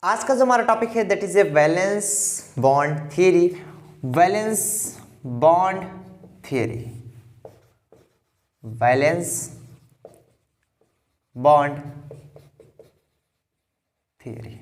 आज का जो हमारा टॉपिक है that is a valence bond theory. Valence bond theory, valence bond theory.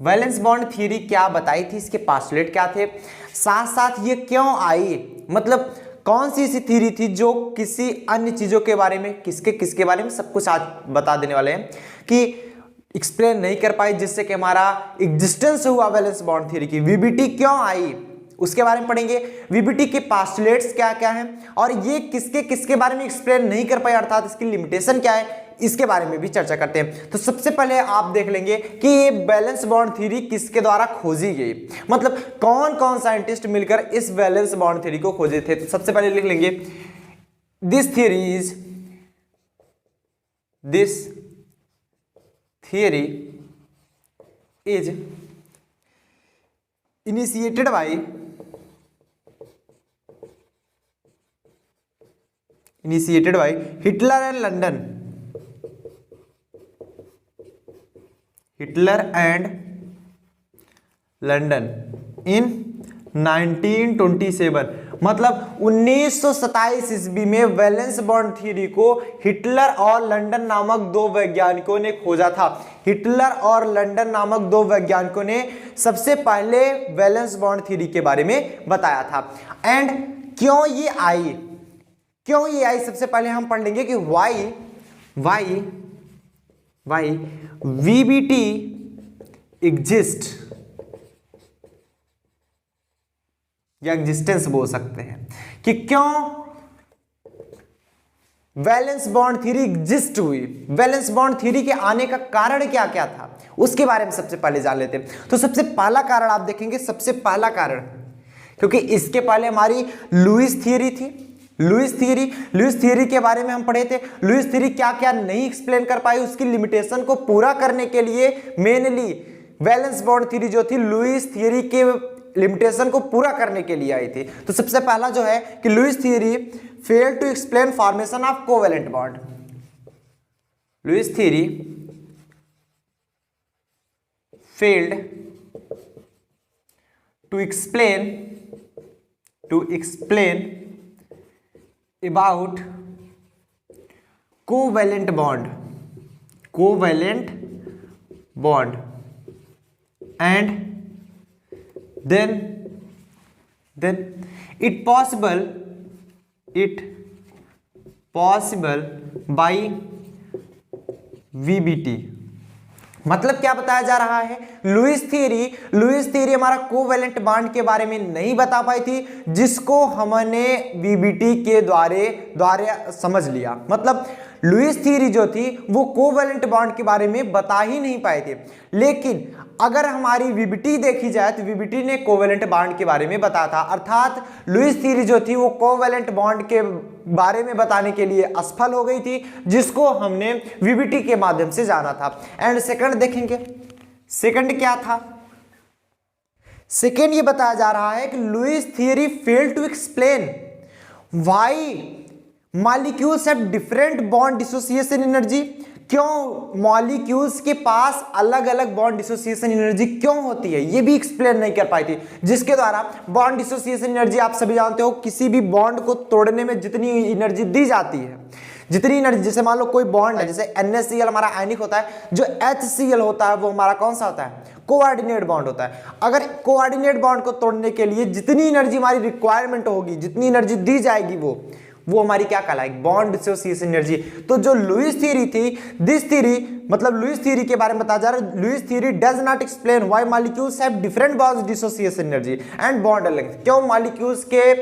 Valence bond theory क्या बताई थी, इसके पास्टुलेट क्या थे, साथ साथ ये क्यों आई, मतलब कौन सी ऐसी थ्योरी थी जो किसी अन्य चीजों के बारे में, किसके बारे में, सब कुछ आज बता देने वाले हैं कि एक्सप्लेन नहीं कर पाई, जिससे कि हमारा एग्जिस्टेंस हुआ वैलेंस बॉन्ड थ्योरी की। वीबीटी क्यों आई उसके बारे में पढ़ेंगे, वीबीटी के पास्टुलेट्स क्या क्या हैं और ये किसके बारे में एक्सप्लेन नहीं कर पाए, अर्थात इसकी लिमिटेशन क्या है, इसके बारे में भी चर्चा करते हैं। तो सबसे पहले आप देख लेंगे कि ये बैलेंस बॉन्ड थ्योरी किसके द्वारा खोजी गई, मतलब कौन कौन साइंटिस्ट मिलकर इस बैलेंस बॉन्ड थ्योरी को खोजे थे। तो सबसे पहले लिख लेंगे this theory is initiated by Hitler and London इन 1927, मतलब 1927 ईस्वी में वैलेंस बॉन्ड थ्योरी को हिटलर और लंदन नामक दो वैज्ञानिकों ने खोजा था। हिटलर और लंदन नामक दो वैज्ञानिकों ने सबसे पहले वैलेंस बॉन्ड थ्योरी के बारे में बताया था। एंड क्यों ये आई, सबसे पहले हम पढ़ लेंगे कि वाई वीबीटी एग्जिस्ट या एग्जिस्टेंस बोल सकते हैं, कि क्यों वैलेंस बॉन्ड थ्योरी एग्जिस्ट हुई, वैलेंस बॉन्ड थ्योरी के आने का कारण क्या क्या था, उसके बारे में सबसे पहले जान लेते हैं। तो सबसे पहला कारण आप देखेंगे, सबसे पहला कारण, क्योंकि इसके पहले हमारी लुईस थ्योरी थी। लुईस थ्योरी के बारे में हम पढ़े थे। लुईस थ्योरी क्या क्या नहीं एक्सप्लेन कर पाई, उसकी लिमिटेशन को पूरा करने के लिए मेनली वैलेंस बॉन्ड थ्योरी जो थी लुईस थ्योरी के लिमिटेशन को पूरा करने के लिए आई थी। तो सबसे पहला जो है कि Lewis theory failed to explain formation of covalent bond. Lewis theory failed to explain about covalent bond and then it possible by VBT। मतलब क्या बताया जा रहा है, लुईस थ्योरी हमारा कोवेलेंट बॉन्ड के बारे में नहीं बता पाई थी, जिसको हमने वीबीटी के द्वारा समझ लिया। मतलब लुईस थ्योरी जो थी वो कोवेलेंट बॉन्ड के बारे में बता ही नहीं पाए थे, लेकिन अगर हमारी वीबीटी देखी जाए तो वीबीटी ने कोवेलेंट बॉन्ड के बारे में बताया था, अर्थात लुईस थ्योरी जो थी वो कोवेलेंट बॉन्ड के बारे में बताने के लिए असफल हो गई थी, जिसको हमने वीबीटी के माध्यम से जाना था। एंड सेकंड देखेंगे, सेकंड क्या था, सेकंड ये बताया जा रहा है कि Lewis theory failed to explain why molecules have different bond dissociation energy. क्यों मॉलिक्यूल्स के पास अलग अलग बॉन्ड डिसोसिएशन एनर्जी क्यों होती है, ये भी एक्सप्लेन नहीं कर पाई थी, जिसके द्वारा बॉन्ड डिसोसिएशन एनर्जी आप सभी जानते हो, किसी भी बॉन्ड को तोड़ने में जितनी एनर्जी दी जाती है, जितनी एनर्जी, जैसे मान लो कोई बॉन्ड है, जैसे NaCl हमारा आयनिक होता है, जो HCl होता है वो हमारा कौन सा होता है, कोऑर्डिनेट बॉन्ड होता है। अगर कोऑर्डिनेट बॉन्ड को तोड़ने के लिए जितनी एनर्जी हमारी रिक्वायरमेंट होगी, जितनी एनर्जी दी जाएगी, वो हमारी क्या कहलाएगी, बॉन्ड डिसोसिएशन एनर्जी। तो जो लुईस थ्योरी थी, दिस थ्योरी, मतलब लुईस थ्योरी के बारे में बताया जा रहा है, Lewis theory does not explain why molecules have different bond dissociation energy and bond length. क्यों मॉलिक्यूल्स के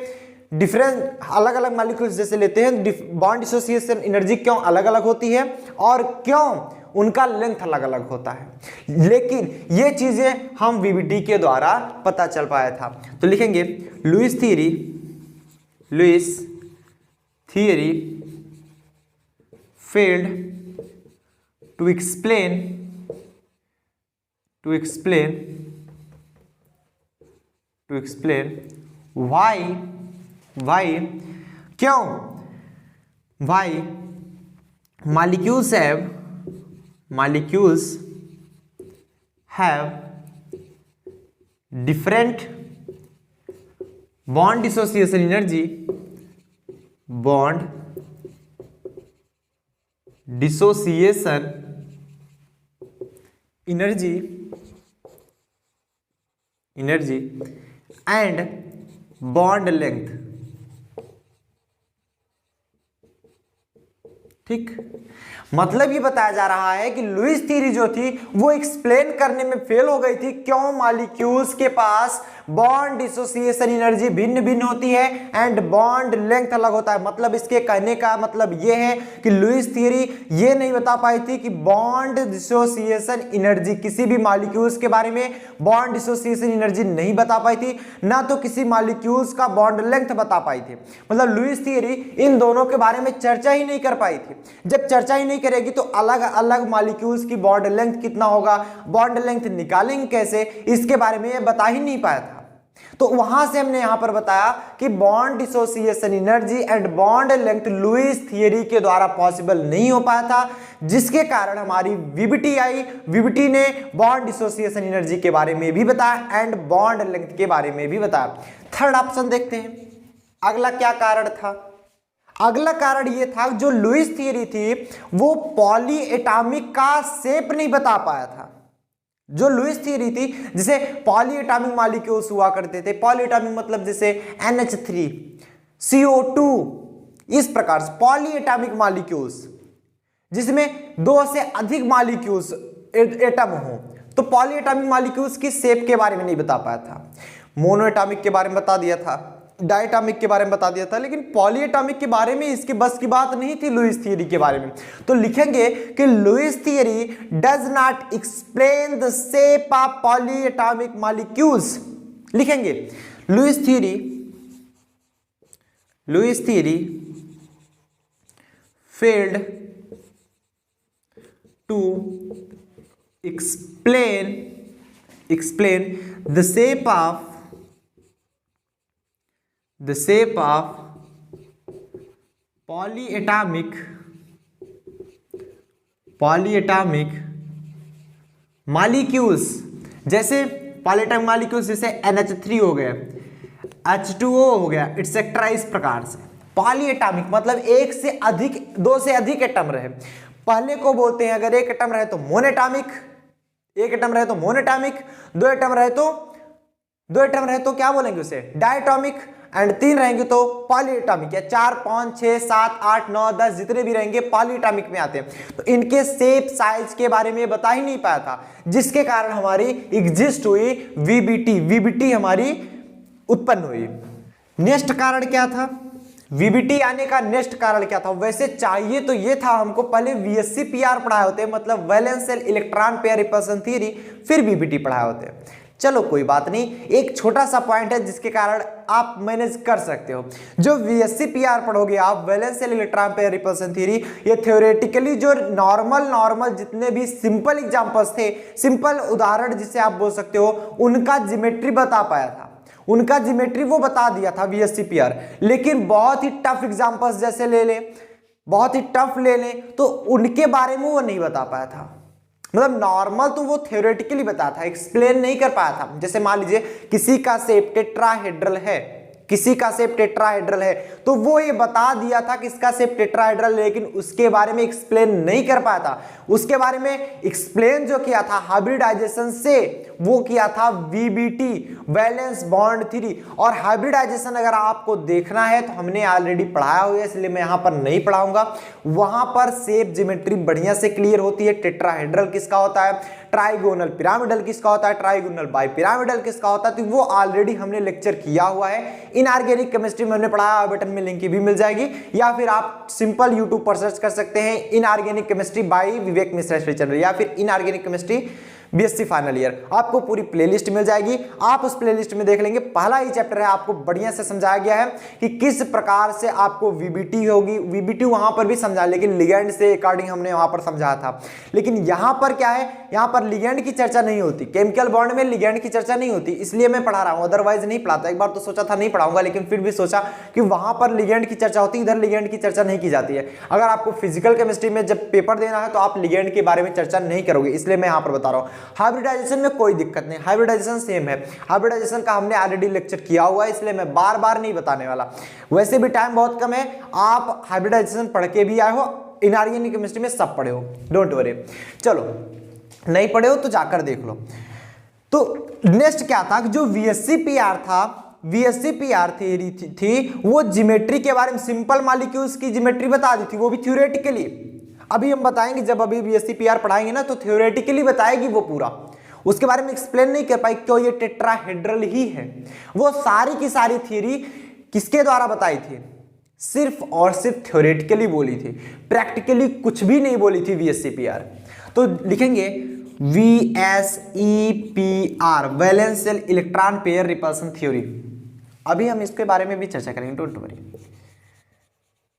डिफरेंट अलग अलग मॉलिक्यूल्स जैसे लेते हैं, बॉन्ड डिसोसिएशन एनर्जी क्यों अलग अलग होती है और क्यों उनका लेंथ अलग अलग होता है, लेकिन ये चीजें हम वीबीटी के द्वारा पता चल पाया था। तो लिखेंगे Lewis theory failed to explain why क्यों why molecules have different bond dissociation energy, bond dissociation energy and bond length. ठीक, मतलब ये बताया जा रहा है कि लुईस थ्योरी जो थी वो एक्सप्लेन करने में फेल हो गई थी, क्यों मॉलिक्यूल्स के पास बॉन्ड डिसोसिएशन एनर्जी भिन्न भिन्न होती है एंड बॉन्ड लेंथ अलग होता है। मतलब इसके कहने का मतलब ये है कि लुईस थ्योरी ये नहीं बता पाई थी कि बॉन्ड डिसोसिएशन एनर्जी, किसी भी मॉलिक्यूल्स के बारे में बॉन्ड डिसोसिएशन एनर्जी नहीं बता पाई थी, ना तो किसी मॉलिक्यूल्स का बॉन्ड लेंथ बता पाई थी। मतलब लुईस थ्योरी इन दोनों के बारे में चर्चा ही नहीं कर पाई थी। जब चर्चा ही नहीं करेगी तो अलग अलग मॉलिक्यूल्स की बॉन्ड लेंथ कितना होगा, बॉन्ड लेंथ निकालेंगे कैसे, इसके बारे में ये बता ही नहीं पाया था। तो वहां से हमने यहां पर बताया कि bond dissociation energy and bond length Lewis theory के द्वारा पॉसिबल नहीं हो पाया था, जिसके कारण हमारी वीबीटी आई। वीबीटी ने बॉन्ड डिसोसिएशन एनर्जी के बारे में भी बताया एंड बॉन्ड लेंथ के बारे में भी बताया। थर्ड ऑप्शन देखते हैं, अगला क्या कारण था। अगला कारण ये था, जो लुईस थ्योरी थी वो पॉली एटॉमिक का शेप नहीं बता पाया था। जो लुईस थ्योरी थी, जिसे पॉली एटॉमिक मॉलिक्यूल्स हुआ करते थे, पॉली एटॉमिक मतलब जैसे NH3, CO2, इस प्रकार से पॉली एटॉमिक मॉलिक्यूल्स जिसमें दो से अधिक मॉलिक्यूल्स एटम हो, तो पॉली एटॉमिक मॉलिक्यूल्स की शेप के बारे में नहीं बता पाया था। मोनो एटॉमिक के बारे में बता दिया था, डायटॉमिक के बारे में बता दिया था, लेकिन पॉलीएटॉमिक के बारे में इसके बस की बात नहीं थी लुईस थ्योरी के बारे में। तो लिखेंगे कि Lewis theory does not explain the shape of polyatomic molecules. लिखेंगे Lewis theory failed to explain the shape of polyatomic molecules। जैसे पॉलीएटॉमिक मॉलिक्यूल्स जैसे NH3 हो गया, H2O हो गया, एटसेट्रा। इस प्रकार से पॉलीएटॉमिक मतलब एक से अधिक, दो से अधिक एटम रहे, पहले को बोलते हैं। अगर एक एटम रहे तो मोनोएटॉमिक, एक एटम रहे तो मोनोएटॉमिक, दो एटम रहे तो क्या बोलेंगे उसे, डायटॉमिक, एंड तीन रहेंगे तो पॉलीएटॉमिक, या 4, 5, 6, 7, 8, 9, 10 जितने भी रहेंगे पॉलीएटॉमिक में आते हैं। तो इनके शेप साइज के बारे में बता ही नहीं पाया था, जिसके कारण हमारी एग्जिस्ट हुई वीबीटी हमारी उत्पन्न हुई। नेक्स्ट कारण क्या था, वीबीटी आने का नेक्स्ट कारण क्या था। वैसे चाहिए तो ये था हमको पहले VSC-PR पढ़ाए होते, मतलब valence shell electron pair repulsion theory, फिर वीबीटी पढ़ाए होते। चलो कोई बात नहीं, एक छोटा सा पॉइंट है जिसके कारण आप मैनेज कर सकते हो। जो VSC-PR पढ़ोगे आप, valence shell electron pair repulsion theory, ये थ्योरेटिकली जो नॉर्मल जितने भी सिंपल एग्जांपल्स थे, सिंपल उदाहरण जिसे आप बोल सकते हो, उनका ज्योमेट्री बता पाया था, उनका ज्योमेट्री वो बता दिया था VSC-PR। लेकिन बहुत ही टफ एग्जांपल्स जैसे ले लें, बहुत ही टफ ले लें, तो उनके बारे में वो नहीं बता पाया था। मतलब नॉर्मल तो वो थ्योरेटिकली बताया था, एक्सप्लेन नहीं कर पाया था। जैसे मान लीजिए किसी का शेप टेट्राहेड्रल है, तो वो ये बता दिया था कि इसका शेप टेट्राहेड्रल, लेकिन उसके बारे में एक्सप्लेन नहीं कर पाया था। उसके बारे में एक्सप्लेन जो किया था हाइब्रिडाइजेशन से, वो किया था वीबीटी, वैलेंस बॉन्ड थ्योरी। और हाइब्रिडाइजेशन अगर आपको देखना है तो हमने ऑलरेडी पढ़ाया हुआ है, इसलिए मैं यहां पर नहीं पढ़ाऊंगा। वहां पर शेप ज्योमेट्री बढ़िया से क्लियर होती है। टेट्राहेड्रल किसका होता है, ट्राइगोनल पिरामिडल किसका होता है, ट्राइगोनल बाइपिरामिडल किसका होता है, तो वो ऑलरेडी हमने लेक्चर किया हुआ है। इनऑर्गेनिक केमिस्ट्री में हमने पढ़ाया, बटन में लिंक भी मिल जाएगी, या फिर आप सिंपल यूट्यूब पर सर्च कर सकते हैं इनऑर्गेनिक केमिस्ट्री बाय विवेक मिश्रा चैनल, या फिर inorganic chemistry BSc final year. आपको पूरी प्लेलिस्ट मिल जाएगी, आप उस प्लेलिस्ट में देख लेंगे। पहला ही चैप्टर है, आपको बढ़िया से समझाया गया है कि किस प्रकार से आपको वीबीटी होगी। वीबीटी वहां पर भी समझा, लेकिन लिगेंड से अकॉर्डिंग हमने वहां पर समझाया था। लेकिन यहां पर क्या है, यहां पर लिगेंड की चर्चा नहीं होती, केमिकल बॉन्ड में लिगेंड की चर्चा नहीं होती, इसलिए मैं पढ़ा रहा हूं, अदरवाइज नहीं पढ़ाता। एक बार तो सोचा था नहीं पढ़ाऊंगा, लेकिन फिर भी सोचा कि वहां पर लिगेंड की चर्चा होती है, इधर लिगेंड की चर्चा नहीं की जाती है। अगर आपको फिजिकल केमिस्ट्री में जब पेपर देना है तो आप लिगेंड के बारे में चर्चा नहीं करोगे, इसलिए मैं यहां पर बता रहा हूं। हाइब्रिडाइजेशन में कोई दिक्कत नहीं, हाइब्रिडाइजेशन सेम है। हाइब्रिडाइजेशन का हमने ऑलरेडी लेक्चर किया हुआ है, इसलिए मैं बार बार नहीं बताने वाला। वैसे भी टाइम बहुत कम है, आप हाइब्रिडाइजेशन पढ़ के भी आए हो, इनऑर्गेनिक केमिस्ट्री में सब पढ़े हो, डोंट वरी। चलो नहीं पढ़े हो तो जाकर देख लो। तो नेक्स्ट क्या था, जो VSC-PR था, VSC-PR थ्योरी थी वो ज्योमेट्री के बारे में, सिंपल मॉलिक्यूल्स की ज्योमेट्री बता दी थी, वो भी थ्योरेटिकली। अभी हम बताएंगे, जब अभी VSC-PR पढ़ाएंगे ना तो थ्योरेटिकली बताएगी वो पूरा, उसके बारे में एक्सप्लेन नहीं कर पाई क्यों ये टेट्राहेड्रल ही है। वो सारी की सारी थ्योरी किसके द्वारा बताई थी, सिर्फ और सिर्फ थ्योरेटिकली बोली थी, प्रैक्टिकली कुछ भी नहीं बोली थी VSC-PR। तो लिखेंगे VSEPR, valence shell electron pair repulsion theory. अभी हम इसके बारे में भी चर्चा करेंगे, don't worry.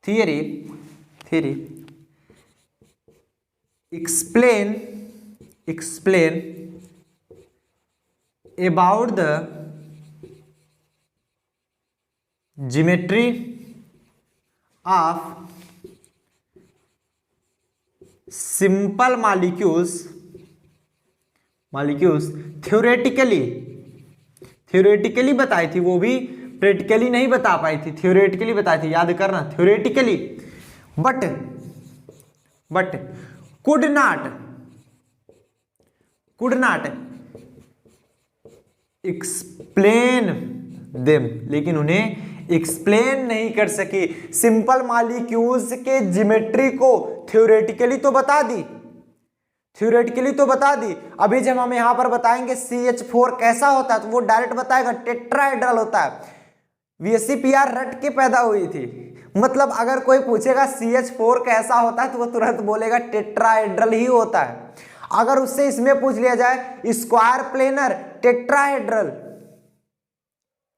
Theory explain about the geometry of simple molecules theoretically बताई थी, वो भी प्रैक्टिकली नहीं बता पाई थी, theoretically बताई थी, याद करना, theoretically, but could not explain them, लेकिन उन्हें एक्सप्लेन नहीं कर सकी। सिंपल मॉलिक्यूल्स के ज्योमेट्री को थ्योरेटिकली तो बता दी, अभी जब हम यहां पर बताएंगे CH4 कैसा होता है तो वो डायरेक्ट बताएगा टेट्राहेड्रल होता है। VSC-PR रट के पैदा हुई थी, मतलब अगर कोई पूछेगा CH4 कैसा होता है तो वो तुरंत बोलेगा टेट्राहेड्रल ही होता है। अगर उससे इसमें पूछ लिया जाए स्क्वायर प्लेनर टेट्राहेड्रल,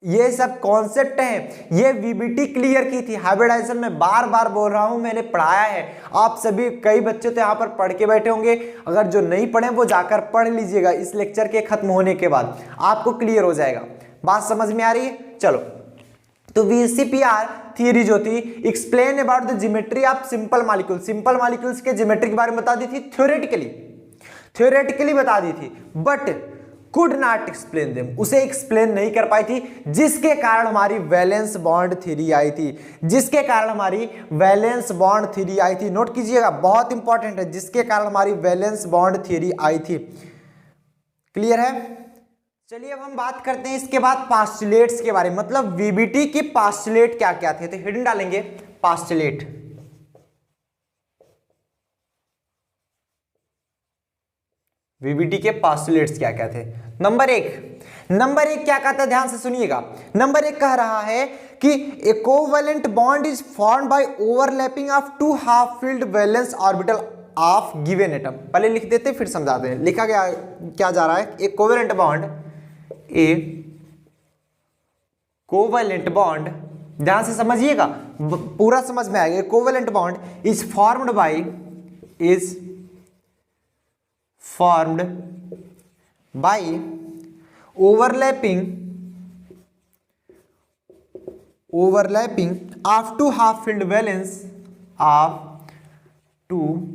ये सब कॉन्सेप्ट हैं, ये VBT क्लियर की थी। हाइब्रिडाइजेशन में बार बार बोल रहा हूं, मैंने पढ़ाया है, आप सभी कई बच्चे तो यहाँ पर पढ़ के बैठे होंगे, अगर जो नहीं पढ़े वो जाकर पढ़ लीजिएगा, इस लेक्चर के खत्म होने के बाद आपको क्लियर हो जाएगा। बात समझ में आ रही है? चलो, तो VSC-PR थियरी जो थी, explain about the geometry of simple molecules के ज्योमेट्री के बारे में बता दी थी, थ्योरेटिकली बता दी थी, but could not explain them, उसे एक्सप्लेन नहीं कर पाई थी, जिसके कारण हमारी वैलेंस बॉन्ड थ्योरी आई थी, नोट कीजिएगा, बहुत इंपॉर्टेंट है, जिसके कारण हमारी वैलेंस बॉन्ड थ्योरी आई थी। क्लियर है? चलिए अब हम बात करते हैं इसके बाद पास्टुलेट्स के बारे में, मतलब VBT के पास्टुलेट क्या क्या थे, तो हिडन डालेंगे पास्टुलेट। VBT के पास्टुलेट्स क्या क्या थे। नंबर एक क्या कहता है, ध्यान से सुनिएगा। नंबर एक कह रहा है कि a covalent bond is formed by overlapping of two half filled valence orbital of given atom. पहले लिख देते फिर समझाते हैं। लिखा गया क्या जा रहा है, ए कोवैलेंट बॉन्ड, ध्यान से समझिएगा, पूरा समझ में आएगा। Covalent bond is formed bye overlapping of two half filled valence of two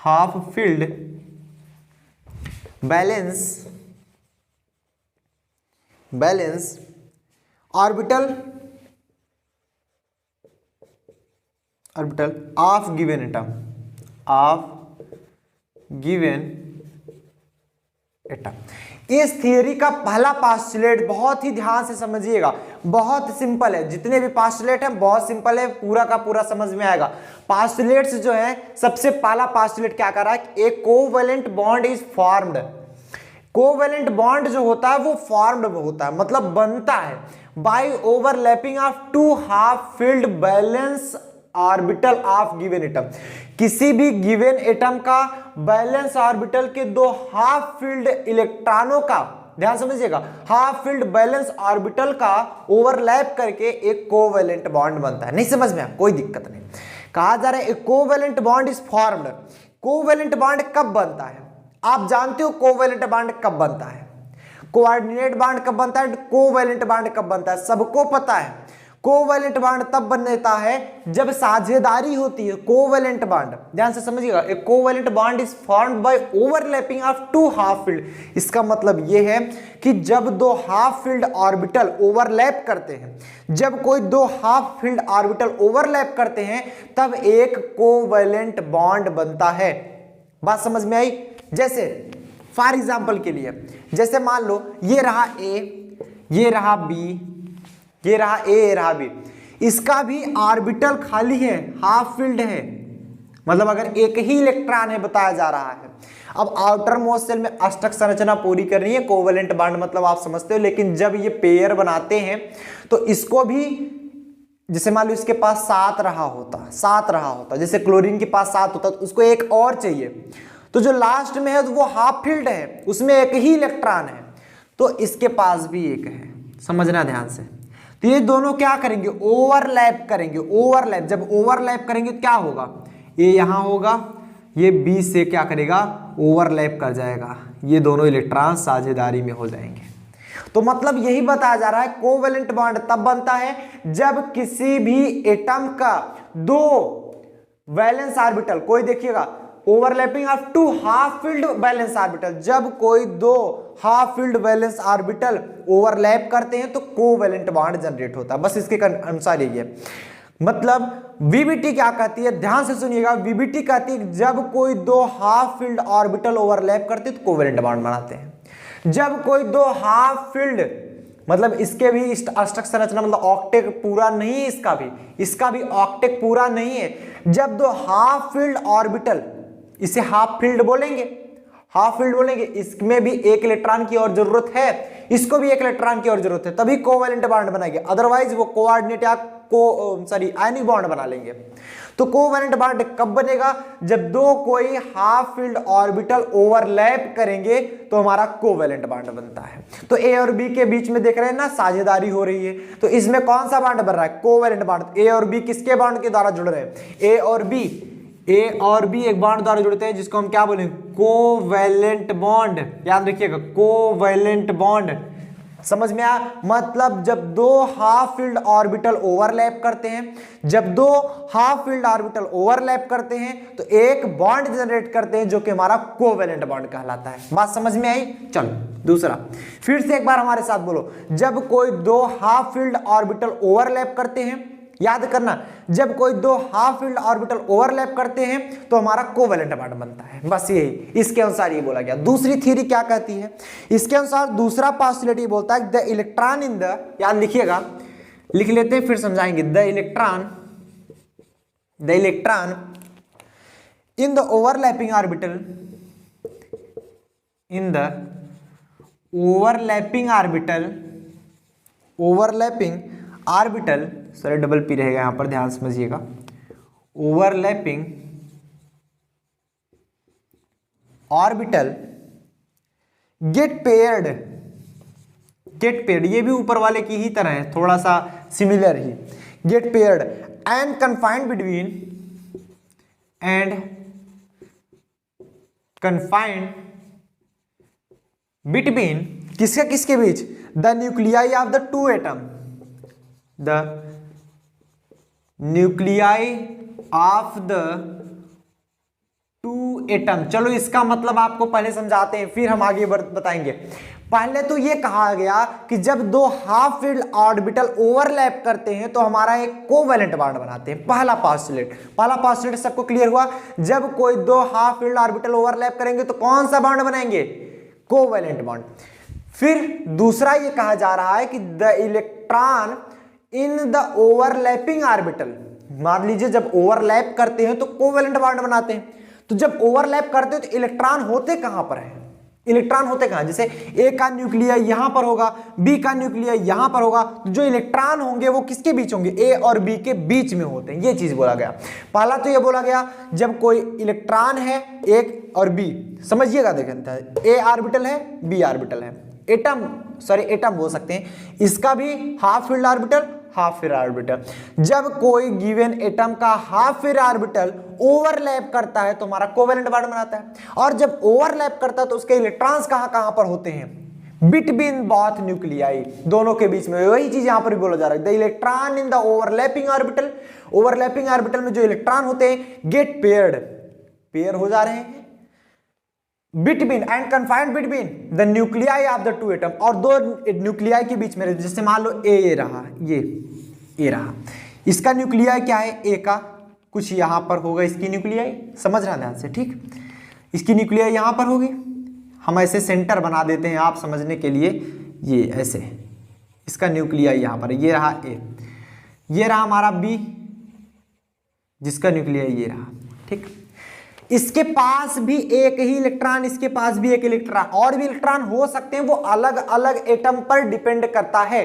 half filled valence orbital of given atom इस थियरी का पहला पास्टुलेट बहुत ही ध्यान से समझिएगा, बहुत सिंपल है, जितने भी पास्टुलेट हैं बहुत सिंपल है, पूरा का पूरा समझ में आएगा। पास्टुलेट्स जो है, सबसे पहला पास्टुलेट क्या कर रहा है, एक covalent bond is formed. Covalent bond जो होता है वो फॉर्म्ड होता है, मतलब बनता है by overlapping of two half filled valence orbital of given atom. किसी भी गिवन एटम का बैलेंस ऑर्बिटल के दो हाफ फील्ड इलेक्ट्रॉनों का, ध्यान समझिएगा, हाफ फील्ड बैलेंस ऑर्बिटल का ओवरलैप करके एक कोवैलेंट बॉन्ड बनता है। नहीं समझ में, कोई दिक्कत नहीं। कहा जा रहा है एक covalent bond is formed. Covalent bond कब बनता है, आप जानते हो कोवैलेंट बॉन्ड कब बनता है, कोऑर्डिनेट बॉन्ड कब बनता है, कोवैलेंट बॉन्ड कब बनता है, सबको पता है। कोवैलेंट बॉन्ड तब बनता है जब साझेदारी होती है। कोवैलेंट बॉन्ड ध्यान से समझिएगा, एक covalent bond is formed by overlapping of two half filled. इसका मतलब यह है कि जब दो हाफ फील्ड ऑर्बिटल ओवरलैप करते हैं, जब कोई दो हाफ फील्ड ऑर्बिटल ओवरलैप करते हैं तब एक कोवैलेंट बॉन्ड बनता है। बात समझ में आई? जैसे फॉर एग्जांपल के लिए, जैसे मान लो ये रहा ए, ये रहा बी, ये रहा ए, ये रहा बी, इसका भी ऑर्बिटल खाली है, हाफ फील्ड है, मतलब अगर एक ही इलेक्ट्रॉन है बताया जा रहा है। अब आउटर मोस्ट शेल में अष्टक संरचना पूरी करनी है, कोवैलेंट बॉन्ड मतलब आप समझते हो, लेकिन जब ये पेयर बनाते हैं तो इसको भी, जैसे मान लो इसके पास 7 रहा होता, जैसे क्लोरीन के पास 7 होता तो उसको एक और चाहिए, तो जो लास्ट में है तो वो हाफ फील्ड है, उसमें एक ही इलेक्ट्रॉन है, तो इसके पास भी एक है। समझना ध्यान से। तो ये दोनों क्या करेंगे? ओवरलैप करेंगे। ओवरलैप, जब ओवरलैप करेंगे तो क्या होगा? ये यहां होगा, ये बी से क्या करेगा? ओवरलैप कर जाएगा, ये दोनों इलेक्ट्रॉन साझेदारी में हो जाएंगे। तो मतलब यही बताया जा रहा है कोवैलेंट बॉन्ड तब बनता है जब किसी भी एटम का दो वैलेंस ऑर्बिटल, कोई देखिएगा overlapping of two half filled valence orbital, जब कोई दो half filled valence orbital overlap करते हैं तो कोवैलेंट बॉन्ड जनरेट होता है। बस इसके अनुसार यही है। मतलब वीबीटी क्या कहती है, ध्यान से सुनिएगा, वीबीटी कहती है जब कोई दो हाफ फील्ड ऑर्बिटल ओवरलैप करते हैं तो कोवैलेंट बॉन्ड बनाते हैं। जब कोई दो हाफ फील्ड, मतलब इसके भी अष्टक संरचना मतलब ऑक्टेट पूरा नहीं है, इसका भी ऑक्टेट पूरा नहीं है। जब दो हाफ फील्ड ऑर्बिटल, इसे हाफ फील्ड बोलेंगे, इसमें भी एक इलेक्ट्रॉन की और जरूरत है, इसको भी एक इलेक्ट्रॉन की और जरूरत है, तभी कोवैलेंट बॉन्ड बनाएंगे, अदरवाइज वो कोऑर्डिनेट या आयनिक बॉन्ड बना लेंगे। तो कोवैलेंट बॉन्ड कब बनेगा? जब दो कोई हाफ फील्ड ऑर्बिटल ओवरलैप करेंगे तो हमारा कोवैलेंट बॉन्ड बनता है। तो ए और बी के बीच में देख रहे हैं ना, साझेदारी हो रही है, तो इसमें कौन सा बॉन्ड बन रहा है? Covalent bond. ए और बी किसके बॉन्ड के द्वारा जुड़ रहे हैं? ए और बी एक बॉन्ड द्वारा जुड़ते हैं, जिसको हम क्या बोलेंगे? Covalent bond. याद रखिएगा, कोवैलेंट बॉन्ड। समझ में आया? मतलब जब दो हाफ फील्ड ऑर्बिटल ओवरलैप करते हैं, तो एक बॉन्ड जनरेट करते हैं जो कि हमारा कोवैलेंट बॉन्ड कहलाता है। बात समझ में आई? चलो दूसरा, फिर से एक बार हमारे साथ बोलो। जब कोई दो हाफ फील्ड ऑर्बिटल ओवरलैप करते हैं, याद करना, जब कोई दो हाफ फील्ड ऑर्बिटल ओवरलैप करते हैं तो हमारा कोवैलेंट बॉन्ड बनता है। बस यही, इसके अनुसार ये बोला गया। दूसरी थ्योरी क्या कहती है? इसके अनुसार दूसरा पोस्टुलेट ये बोलता है द इलेक्ट्रॉन इन द, याद लिखिएगा, लिख लेते हैं फिर समझाएंगे। The electron in the overlapping orbital, sorry double P रहेगा यहां पर, ध्यान समझिएगा। ओवरलैपिंग ऑर्बिटल गेट पेयर्ड, ये भी ऊपर वाले की ही तरह है, थोड़ा सा सिमिलर ही। Get paired and confined between किसके बीच? The nuclei of the two atom, चलो इसका मतलब आपको पहले समझाते हैं, फिर हम आगे बताएंगे। पहले तो ये कहा गया कि जब दो हाफ फील्ड ऑर्बिटल ओवरलैप करते हैं तो हमारा एक कोवैलेंट बॉन्ड बनाते हैं। पहला पोस्टुलेट सबको क्लियर हुआ? जब कोई दो हाफ फील्ड ऑर्बिटल ओवरलैप करेंगे तो कौन सा बॉन्ड बनाएंगे? Covalent bond. फिर दूसरा ये कहा जा रहा है कि the electron in the overlapping orbital, मान लीजिए जब ओवरलैप करते हैं तो कोवैलेंट बॉन्ड बनाते हैं। तो जब ओवरलैप करते हैं तो इलेक्ट्रॉन होते कहां पर है? जैसे ए का न्यूक्लियाई यहां पर होगा, बी का न्यूक्लियाई यहां पर होगा, तो जो इलेक्ट्रॉन होंगे वो किसके बीच होंगे? ए और बी के बीच में होते हैं। ये चीज बोला गया। पहला तो ये बोला गया जब कोई इलेक्ट्रॉन है एक और बी, समझिएगा, देखें ए ऑर्बिटल है, बी ऑर्बिटल है, एटम बोल सकते हैं, इसका भी हाफ फील्ड ऑर्बिटल, जब कोई गिवन एटम का हाफ फील्ड ऑर्बिटल ओवरलैप करता है तो हमारा कोवैलेंट बॉन्ड बनाता है। और जब ओवरलैप करता है तो उसके इलेक्ट्रॉन्स कहां पर होते हैं? बिटवीन बोथ न्यूक्लियाई, दोनों के बीच में। वही चीज यहां पर भी बोला जा रहा है, the electron in the overlapping orbital, overlapping orbital में जो इलेक्ट्रॉन होते हैं गेट पेयर्ड, पेयर हो जा रहे हैं between and confined between the nuclei of the two atom, और दो न्यूक्लियाई के बीच में। जैसे मान लो ए रहा, ये रहा, इसका न्यूक्लियाई क्या है, ए का, कुछ यहां पर होगा इसकी न्यूक्लियाई, समझ रहे हैं ध्यान से, ठीक। इसकी न्यूक्लियाई यहां पर होगी, हम ऐसे सेंटर बना देते हैं आप समझने के लिए, ये ऐसे, इसका न्यूक्लियाई यहां पर, ये रहा ए, ये रहा हमारा बी जिसका न्यूक्लियाई ये रहा, ठीक। इसके पास भी एक ही इलेक्ट्रॉन, इसके पास भी एक इलेक्ट्रॉन, और भी इलेक्ट्रॉन हो सकते हैं, वो अलग अलग एटम पर डिपेंड करता है,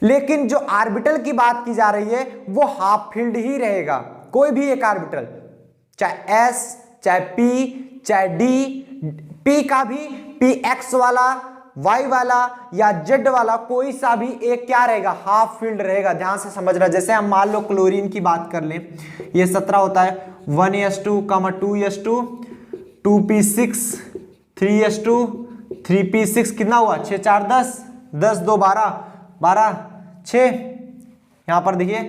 लेकिन जो ऑर्बिटल की बात की जा रही है वो हाफ फील्ड ही रहेगा। कोई भी एक ऑर्बिटल, चाहे एस, चाहे पी, चाहे डी, पी का भी, पी एक्स वाला, वाई वाला या जेड वाला, कोई सा भी एक क्या रहेगा, हाफ फील्ड रहेगा। ध्यान से समझना, जैसे हम मान लो क्लोरीन की बात कर लें, ये 17 होता है, 1s2, 2s2, 2p6, 3s2, 3p6, कितना हुआ, 6 4 10, 10 2 12, 12 6, यहां पर देखिए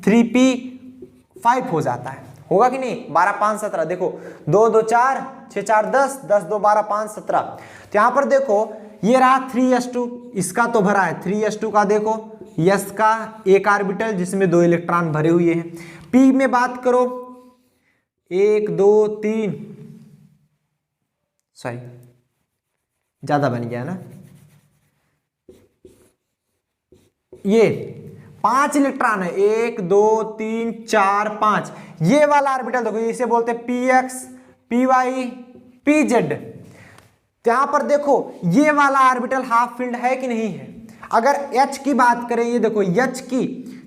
3p5 हो जाता है, होगा कि नहीं, 12 5 17, देखो 2 2 4, 6 4 10, 10 2 12 5 17। तो यहां पर देखो ये रहा 3s2, इसका तो भरा है, 3s2 का देखो, यस का एक ऑर्बिटल जिसमें 2 इलेक्ट्रॉन भरे हुए हैं। पी में बात करो, 1 2 3, सॉरी ज्यादा बन गया ना, ये 5 इलेक्ट्रॉन है, 1 2 3 4 5, ये वाला ऑर्बिटल देखो, इसे बोलते हैं P X, P Y, P Z. यहां पर देखो ये वाला ऑर्बिटल हाफ फील्ड है कि नहीं है। अगर H की बात करें, ये देखो H की,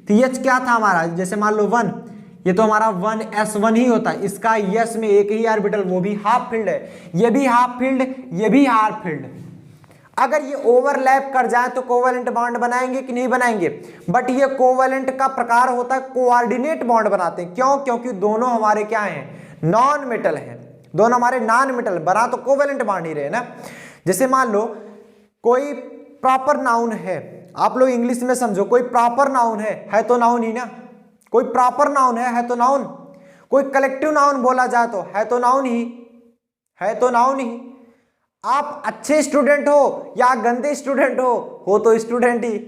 तो H क्या था हमारा, जैसे मान लो 1, ये तो हमारा 1s1 ही होता है, इसका यस में एक ही ऑर्बिटल, वो भी हाफ फील्ड है, ये भी हाफ फील्ड, ये भी हाफ फील्ड। अगर ये ओवरलैप कर जाए तो कोवैलेंट बॉन्ड बनाएंगे कि नहीं बनाएंगे, बट ये कोवैलेंट का प्रकार होता है कोऑर्डिनेट बॉन्ड बनाते हैं। क्यों, क्योंकि दोनों हमारे क्या हैं, नॉन मेटल हैं, दोनों हमारे नॉन मेटल, बना तो कोवैलेंट बॉन्ड ही रहे ना। जैसे मान लो कोई प्रॉपर नाउन है, आप लोग इंग्लिश में समझो, कोई प्रॉपर नाउन है तो नाउन ही ना, कोई प्रॉपर नाउन है तो नाउन, कोई कलेक्टिव नाउन बोला जाए तो है तो नाउन ही, है तो नाउन ही। आप अच्छे स्टूडेंट हो या गंदे स्टूडेंट हो तो स्टूडेंट ही,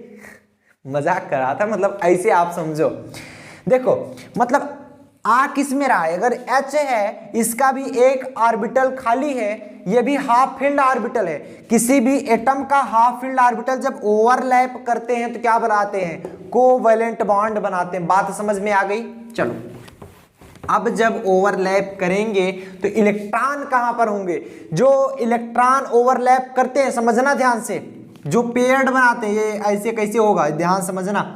मजाक कर रहा था, मतलब ऐसे आप समझो। देखो मतलब आ किस में रहा है, अगर H है, इसका भी एक ऑर्बिटल खाली है, ये भी हाफ फील्ड ऑर्बिटल है। किसी भी एटम का हाफ फील्ड ऑर्बिटल जब ओवरलैप करते हैं तो क्या बनाते हैं, कोवैलेंट बॉन्ड बनाते हैं। बात समझ में आ गई। चलो अब जब ओवरलैप करेंगे तो इलेक्ट्रॉन कहां पर होंगे, जो इलेक्ट्रॉन ओवरलैप करते हैं, समझना ध्यान से, जो पेयर्ड बनाते हैं, ये ऐसे कैसे होगा ध्यान समझना।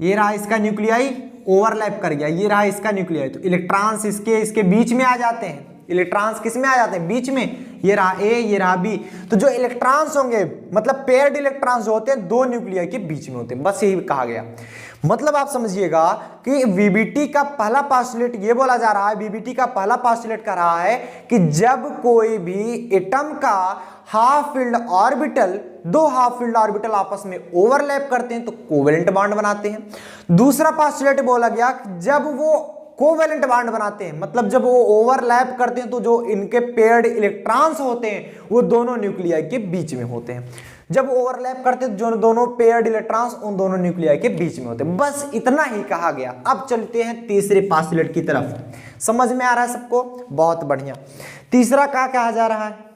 ये रहा इसका न्यूक्लियाई, ओवरलैप कर गया, ये रहा इसका न्यूक्लियाई, तो इलेक्ट्रॉन्स इसके बीच में आ जाते हैं। इलेक्ट्रॉन्स किस में आ जाते हैं, बीच में, ये रहा ए, ये रहा बी। तो जो इलेक्ट्रॉन्स होंगे, मतलब पेयर्ड इलेक्ट्रॉन्स जो होते हैं, दो न्यूक्लियाई के बीच में होते हैं, बस यही कहा गया। मतलब आप समझिएगा कि वीबीटी का पहला पोस्टुलेट ये बोला जा रहा है, वीबीटी का पहला पोस्टुलेट कर रहा है कि जब कोई भी एटम का हाफ फील्ड ऑर्बिटल, दो हाफ फील्ड ऑर्बिटल आपस में ओवरलैप करते हैं तो कोवैलेंट बॉन्ड बनाते हैं। दूसरा पोस्टुलेट बोला गया जब वो कोवैलेंट बॉन्ड बनाते हैं, मतलब जब वो ओवरलैप करते हैं तो जो इनके पेयर्ड इलेक्ट्रॉन्स होते हैं वो दोनों न्यूक्लियाई के बीच में होते हैं। जब ओवरलैप करते हैं जो दोनों पेयर्ड इलेक्ट्रॉन्स उन दोनों न्यूक्लियाई के बीच में होते हैं। बस इतना ही कहा गया। अब चलते हैं तीसरे पोस्टुलेट की तरफ। समझ में आ रहा है सबको, बहुत बढ़िया। तीसरा क्या कहा जा रहा है,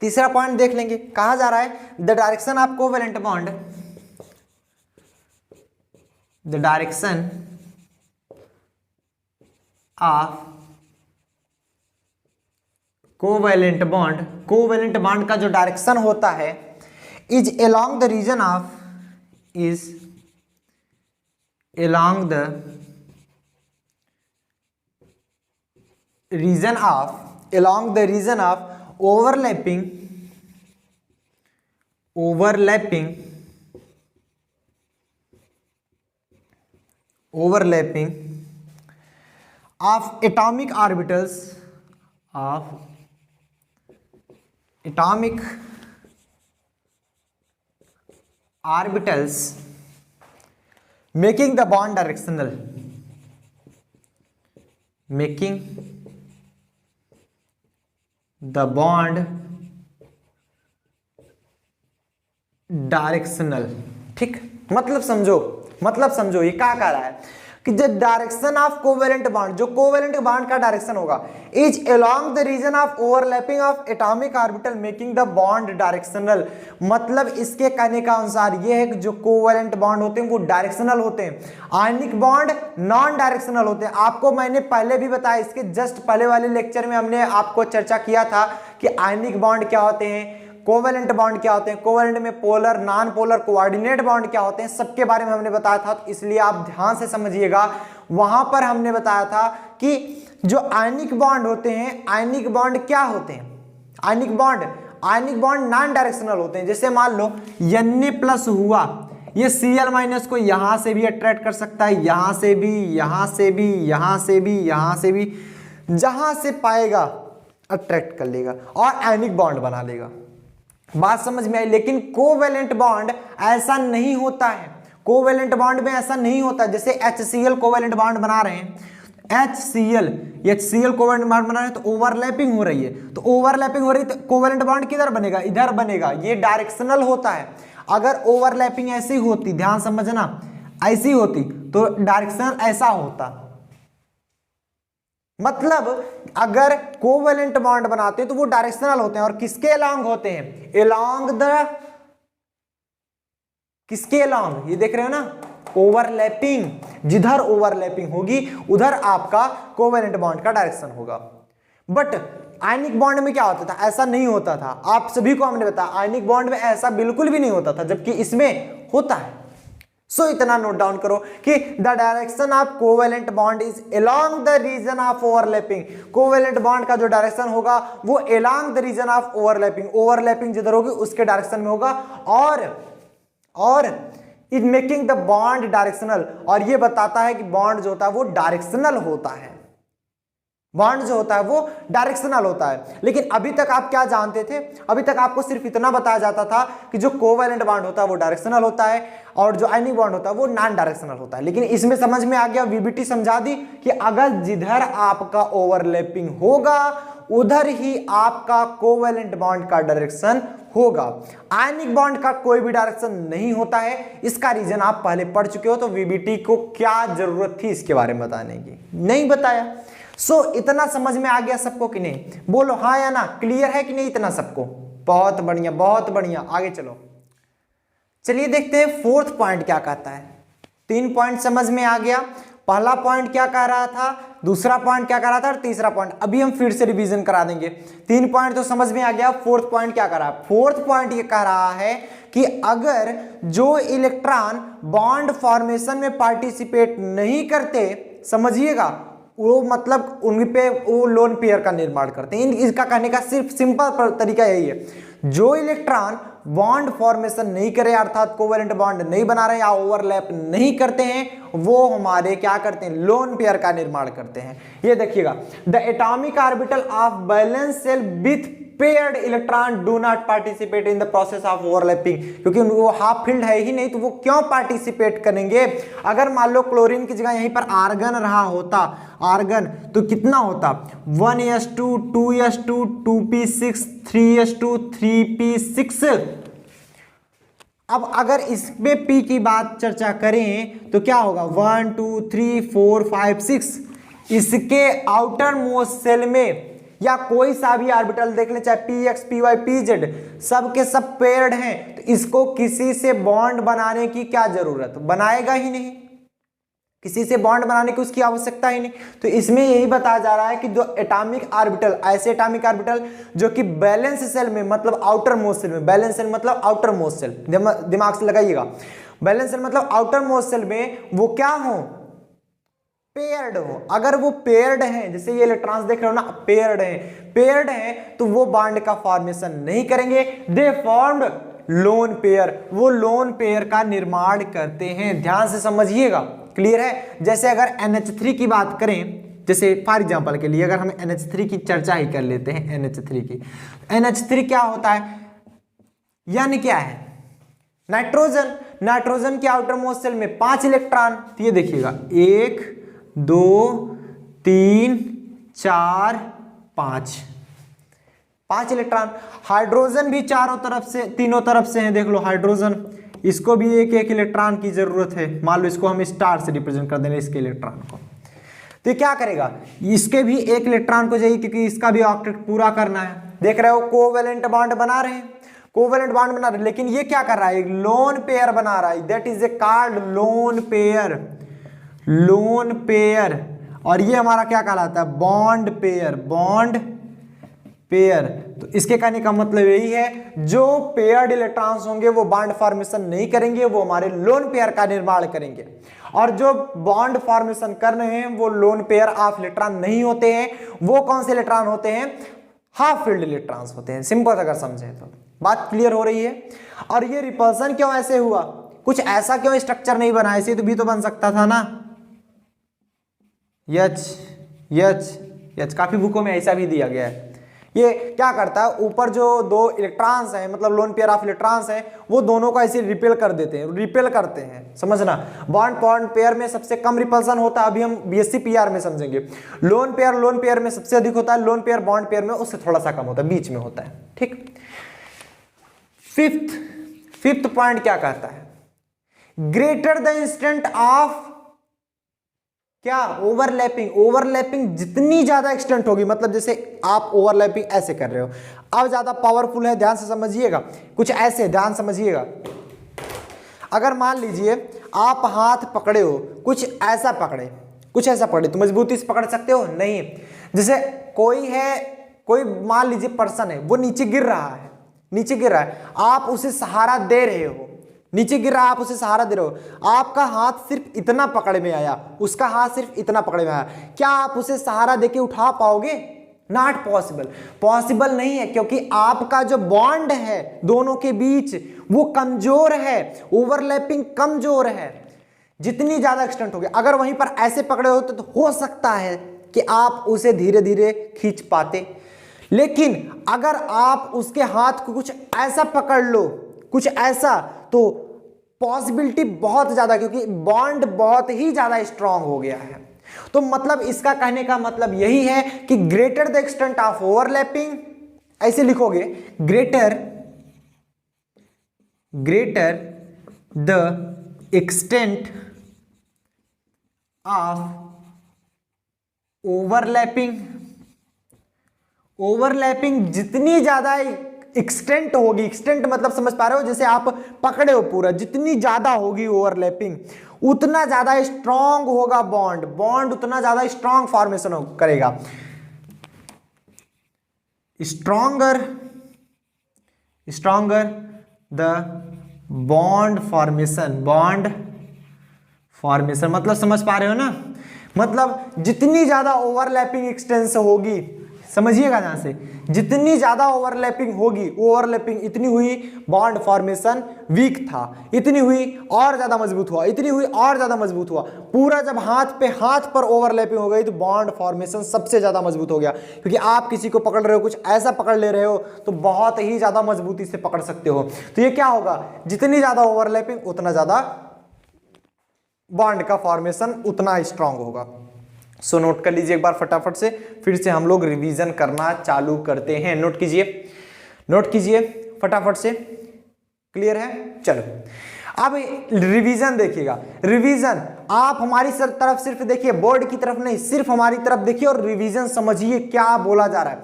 तीसरा पॉइंट देख लेंगे। कहा जा रहा है the direction of covalent bond, the direction of covalent bond का जो डायरेक्शन होता है is along the region of along the region of overlapping of atomic orbitals making the bond directional, ठीक। मतलब समझो ये क्या कह रहा है कि the direction of covalent bond, जो कोवेलेंट बॉन्ड का डायरेक्शन होगा, is along the region of overlapping of atomic orbital making the bond directional. मतलब इसके कहने का अनुसार ये है कि जो कोवेलेंट बॉन्ड होते हैं वो डायरेक्शनल होते हैं, आयनिक बॉन्ड नॉन डायरेक्शनल होते हैं। आपको मैंने पहले भी बताया, इसके जस्ट पहले वाले लेक्चर में हमने आपको चर्चा किया था कि आयनिक बॉन्ड क्या होते हैं, कोवेलेंट बॉन्ड क्या होते हैं, कोवेलेंट में polar, non polar, coordinate bond क्या होते हैं, सबके बारे में हमने बताया था। तो इसलिए आप ध्यान से समझिएगा, वहां पर हमने बताया था कि जो आयनिक बॉन्ड होते हैं, आयनिक बॉन्ड क्या होते हैं, आयनिक बॉन्ड नॉन डायरेक्शनल होते हैं। जैसे मान लो Na+ हुआ, ये Cl- को यहां से भी अट्रैक्ट कर सकता है, यहां से भी, यहां से भी, यहां से भी, यहां से भी, जहां से पाएगा अट्रैक्ट कर लेगा और आयनिक बॉन्ड बना लेगा। बात समझ में आई। लेकिन कोवेलेंट बॉन्ड ऐसा नहीं होता है, कोवेलेंट बॉन्ड में ऐसा नहीं होता। जैसे HCl कोवेलेंट बॉन्ड बना रहे हैं, HCl कोवेलेंट बॉन्ड बना रहे हैं तो ओवरलैपिंग हो रही है, तो ओवरलैपिंग हो रही है तो कोवेलेंट बॉन्ड किधर बनेगा, इधर बनेगा। ये डायरेक्शनल होता है। अगर ओवरलैपिंग ऐसी होती, ध्यान समझना, ऐसी होती तो डायरेक्शनल ऐसा होता। मतलब अगर कोवेलेंट बॉन्ड बनाते हैं तो वो डायरेक्शनल होते हैं और किसके अलोंग होते हैं, किसके अलोंग, ये देख रहे हो ना, ओवरलैपिंग। जिधर ओवरलैपिंग होगी उधर आपका कोवेलेंट बॉन्ड का डायरेक्शन होगा। बट आयनिक बॉन्ड में क्या होता था, ऐसा नहीं होता था। आप सभी को हमने बताया आयनिक बॉन्ड में ऐसा बिल्कुल भी नहीं होता था, जबकि इसमें होता है। सो इतना नोट डाउन करो कि the direction of covalent bond is along the region of overlapping. Covalent bond का जो डायरेक्शन होगा वो along the region of overlapping जिधर होगी उसके डायरेक्शन में होगा। और it making the bond directional, और ये बताता है कि बॉन्ड जो होता है वो डायरेक्शनल होता है, बॉन्ड जो होता है वो डायरेक्शनल होता है। लेकिन अभी तक आप क्या जानते थे, अभी तक आपको सिर्फ इतना बताया जाता था कि जो कोवेलेंट बॉन्ड होता है वो डायरेक्शनल होता है और जो आयनिक बॉन्ड होता है वो नॉन डायरेक्शनल होता है। लेकिन इसमें समझ में आ गया, वीबीटी समझा दी कि अगर जिधर आपका ओवरलैपिंग होगा उधर ही आपका कोवेलेंट बॉन्ड का डायरेक्शन होगा। आयनिक बॉन्ड का कोई भी डायरेक्शन नहीं होता है। इसका रीजन आप पहले पढ़ चुके हो, तो वीबीटी को क्या जरूरत थी इसके बारे में बताने की, नहीं बताया। सो इतना समझ में आ गया सबको कि नहीं, बोलो हाँ या ना, क्लियर है कि नहीं इतना सबको? बहुत बढ़िया, बहुत बढ़िया। आगे चलो, चलिए देखते हैं फोर्थ पॉइंट क्या कहता है। 3 पॉइंट समझ में आ गया, पहला पॉइंट क्या कह रहा था, दूसरा पॉइंट क्या कह रहा था और तीसरा पॉइंट। अभी हम फिर से रिवीजन करा देंगे। 3 पॉइंट तो समझ में आ गया, फोर्थ पॉइंट क्या कह रहा है। फोर्थ पॉइंट ये कह रहा है कि अगर जो इलेक्ट्रॉन बॉन्ड फॉर्मेशन में पार्टिसिपेट नहीं करते, समझिएगा, वो मतलब उन पे वो लोन पेयर का निर्माण करते हैं। इसका कहने का सिर्फ सिंपल तरीका यही है, जो इलेक्ट्रॉन बॉन्ड फॉर्मेशन नहीं करे अर्थात कोवेलेंट बॉन्ड नहीं बना रहे या ओवरलैप नहीं करते हैं, वो हमारे क्या करते हैं, लोन पेयर का निर्माण करते हैं। ये देखिएगा, the atomic orbital of valence shell with paired electron do not participate in the process of overlapping, क्योंकि वो हाफ फील्ड है ही नहीं, तो वो क्यों पार्टिसिपेट करेंगे। अगर मान लो क्लोरीन की जगह यहीं पर आर्गन रहा होता, आर्गन, तो कितना होता, 1s2 2s2 2p6 3s2 3p6। अब अगर इसमें p की बात चर्चा करें तो क्या होगा, 1 2 3 4 5 6। इसके आउटर मोस्ट सेल में या कोई सा भी ऑर्बिटल देख लें, चाहे px py pz, सब के सब पेयर्ड हैं, तो इसको किसी से बॉन्ड बनाने की क्या जरूरत, बनाएगा ही नहीं, किसी से बॉन्ड बनाने की उसकी आवश्यकता ही नहीं। तो इसमें यही बताया जा रहा है कि जो एटॉमिक ऑर्बिटल, ऐसे एटॉमिक ऑर्बिटल जो कि बैलेंस सेल में मतलब आउटर मोस्ट सेल में, बैलेंस सेल मतलब आउटर मोस्ट सेल, दिमाग से लगाइएगा, बैलेंस सेल मतलब आउटर मोस्ट सेल में वो क्या हो, पेयर्ड हो। अगर वो पेयर्ड हैं, जैसे ये इलेक्ट्रॉन्स देख रहे हो ना, पेयर्ड हैं तो वो बॉन्ड का फॉर्मेशन नहीं करेंगे, दे फॉर्म्ड लोन पेयर, वो लोन पेयर का निर्माण करते हैं। ध्यान से समझिएगा, क्लियर है। जैसे अगर NH3 की बात करें, जैसे फॉर एग्जांपल के लिए अगर हम NH3 की चर्चा ही कर लेते हैं, NH3 की, NH3 क्या होता है, यानी क्या है, नाइट्रोजन। नाइट्रोजन के आउटर मोस्ट सेल में 5 इलेक्ट्रॉन, तो ये देखिएगा 1 2 3 4 5 इलेक्ट्रॉन। हाइड्रोजन भी चारों तरफ से, तीनों तरफ से है, देख लो हाइड्रोजन, इसको भी एक एक इलेक्ट्रॉन की जरूरत है। मान लो इसको हम स्टार से रिप्रेजेंट कर देंगे, इसके इलेक्ट्रॉन को, तो क्या करेगा, इसके भी एक इलेक्ट्रॉन को चाहिए क्योंकि इसका भी ऑक्टेट पूरा करना है। देख रहे हो कोवेलेंट बॉन्ड बना रहे हैं, कोवेलेंट बॉन्ड बना रहे हैं, लेकिन ये क्या कर रहा है, एक लोन पेयर बना रहा है, that is a called lone pair, lone pair. और ये हमारा क्या कहलाता है, बॉन्ड पेयर, बॉन्ड पेयर। तो इसके कहने का मतलब यही है, जो पेयर्ड इलेक्ट्रॉन्स होंगे वो बॉन्ड फॉर्मेशन नहीं करेंगे, वो हमारे लोन पेयर का निर्माण करेंगे। और जो बॉन्ड फॉर्मेशन कर रहे हैं वो लोन पेयर ऑफ इलेक्ट्रॉन नहीं होते हैं, वो कौन से इलेक्ट्रॉन होते हैं, हाफ फील्ड इलेक्ट्रॉन्स होते हैं। सिंपल अगर समझे तो बात क्लियर हो रही है। और ये रिपल्सन क्यों ऐसे हुआ, कुछ ऐसा क्यों स्ट्रक्चर नहीं बना, ऐसे तो भी तो बन सकता था ना, एच काफी बुकों में ऐसा भी दिया गया है। ये क्या करता है, ऊपर जो 2 इलेक्ट्रॉन्स हैं मतलब लोन पेयर ऑफ इलेक्ट्रॉन्स हैं, वो दोनों को ऐसे रिपेल कर देते हैं, रिपेल करते हैं, समझना। बॉन्ड पेयर में सबसे कम रिपल्सन होता है, अभी हम BSc PR में समझेंगे। लोन पेयर में सबसे अधिक होता है, लोन पेयर बॉन्ड पेयर में उससे थोड़ा सा कम होता है, बीच में होता है, ठीक। फिफ्थ पॉइंट क्या कहता है, ग्रेटर द इंस्टेंट ऑफ क्या, ओवरलैपिंग जितनी ज्यादा एक्सटेंट होगी, मतलब जैसे आप ओवरलैपिंग ऐसे कर रहे हो, अब ज्यादा पावरफुल है, ध्यान से समझिएगा, कुछ ऐसे ध्यान समझिएगा। अगर मान लीजिए आप हाथ पकड़े हो, कुछ ऐसा पकड़े तो मजबूती से पकड़ सकते हो नहीं। जैसे कोई मान लीजिए पर्सन है, वो नीचे गिर रहा है, आप उसे सहारा दे रहे हो, नीचे गिर रहा है, आप उसे सहारा दे रहे हो, आपका हाथ सिर्फ इतना पकड़ में आया, उसका हाथ सिर्फ इतना पकड़ में आया, क्या आप उसे सहारा देके उठा पाओगे, नॉट पॉसिबल नहीं है, क्योंकि आपका जो बॉन्ड है दोनों के बीच वो कमजोर है, ओवरलैपिंग कमजोर है। जितनी ज्यादा एक्सटेंट होगी, अगर वहीं पर ऐसे पकड़े होते तो हो सकता है कि आप उसे धीरे धीरे खींच पाते, लेकिन अगर आप उसके हाथ को कुछ ऐसा पकड़ लो, कुछ ऐसा, तो पॉसिबिलिटी बहुत ज्यादा, क्योंकि बॉन्ड बहुत ही ज्यादा स्ट्रांग हो गया है। तो मतलब इसका कहने का मतलब यही है कि greater the extent of overlapping, ऐसे लिखोगे, greater the extent of overlapping जितनी ज्यादा एक्सटेंट होगी, एक्सटेंट मतलब समझ पा रहे हो, जैसे आप पकड़े हो पूरा, जितनी ज्यादा होगी ओवरलैपिंग उतना ज्यादा स्ट्रांग होगा बॉन्ड उतना ज्यादा स्ट्रांग फॉर्मेशन करेगा। स्ट्रांगर द बॉन्ड फॉर्मेशन मतलब समझ पा रहे हो ना, मतलब जितनी ज्यादा ओवरलैपिंग एक्सटेंस होगी, समझिएगा ध्यान से, जितनी ज्यादा ओवरलैपिंग होगी, ओवरलैपिंग इतनी हुई बॉन्ड फॉर्मेशन वीक था, इतनी हुई और ज्यादा मजबूत हुआ, इतनी हुई और ज्यादा मजबूत हुआ, पूरा जब हाथ पर ओवरलैपिंग हो गई तो बॉन्ड फॉर्मेशन सबसे ज्यादा मजबूत हो गया। क्योंकि आप किसी को पकड़ रहे हो, कुछ ऐसा पकड़ ले रहे हो तो बहुत ही ज्यादा मजबूती से पकड़ सकते हो। तो ये क्या होगा, जितनी ज्यादा ओवरलैपिंग उतना ज्यादा बॉन्ड का फॉर्मेशन उतना स्ट्रांग होगा। सो नोट कर लीजिए एक बार फटाफट से, फिर से हम लोग रिवीजन करना चालू करते हैं। नोट कीजिए फटाफट से, क्लियर है। चलो अब रिवीजन देखिएगा, रिवीजन आप हमारी तरफ सिर्फ देखिए, बोर्ड की तरफ नहीं, सिर्फ हमारी तरफ देखिए और रिवीजन समझिए क्या बोला जा रहा है।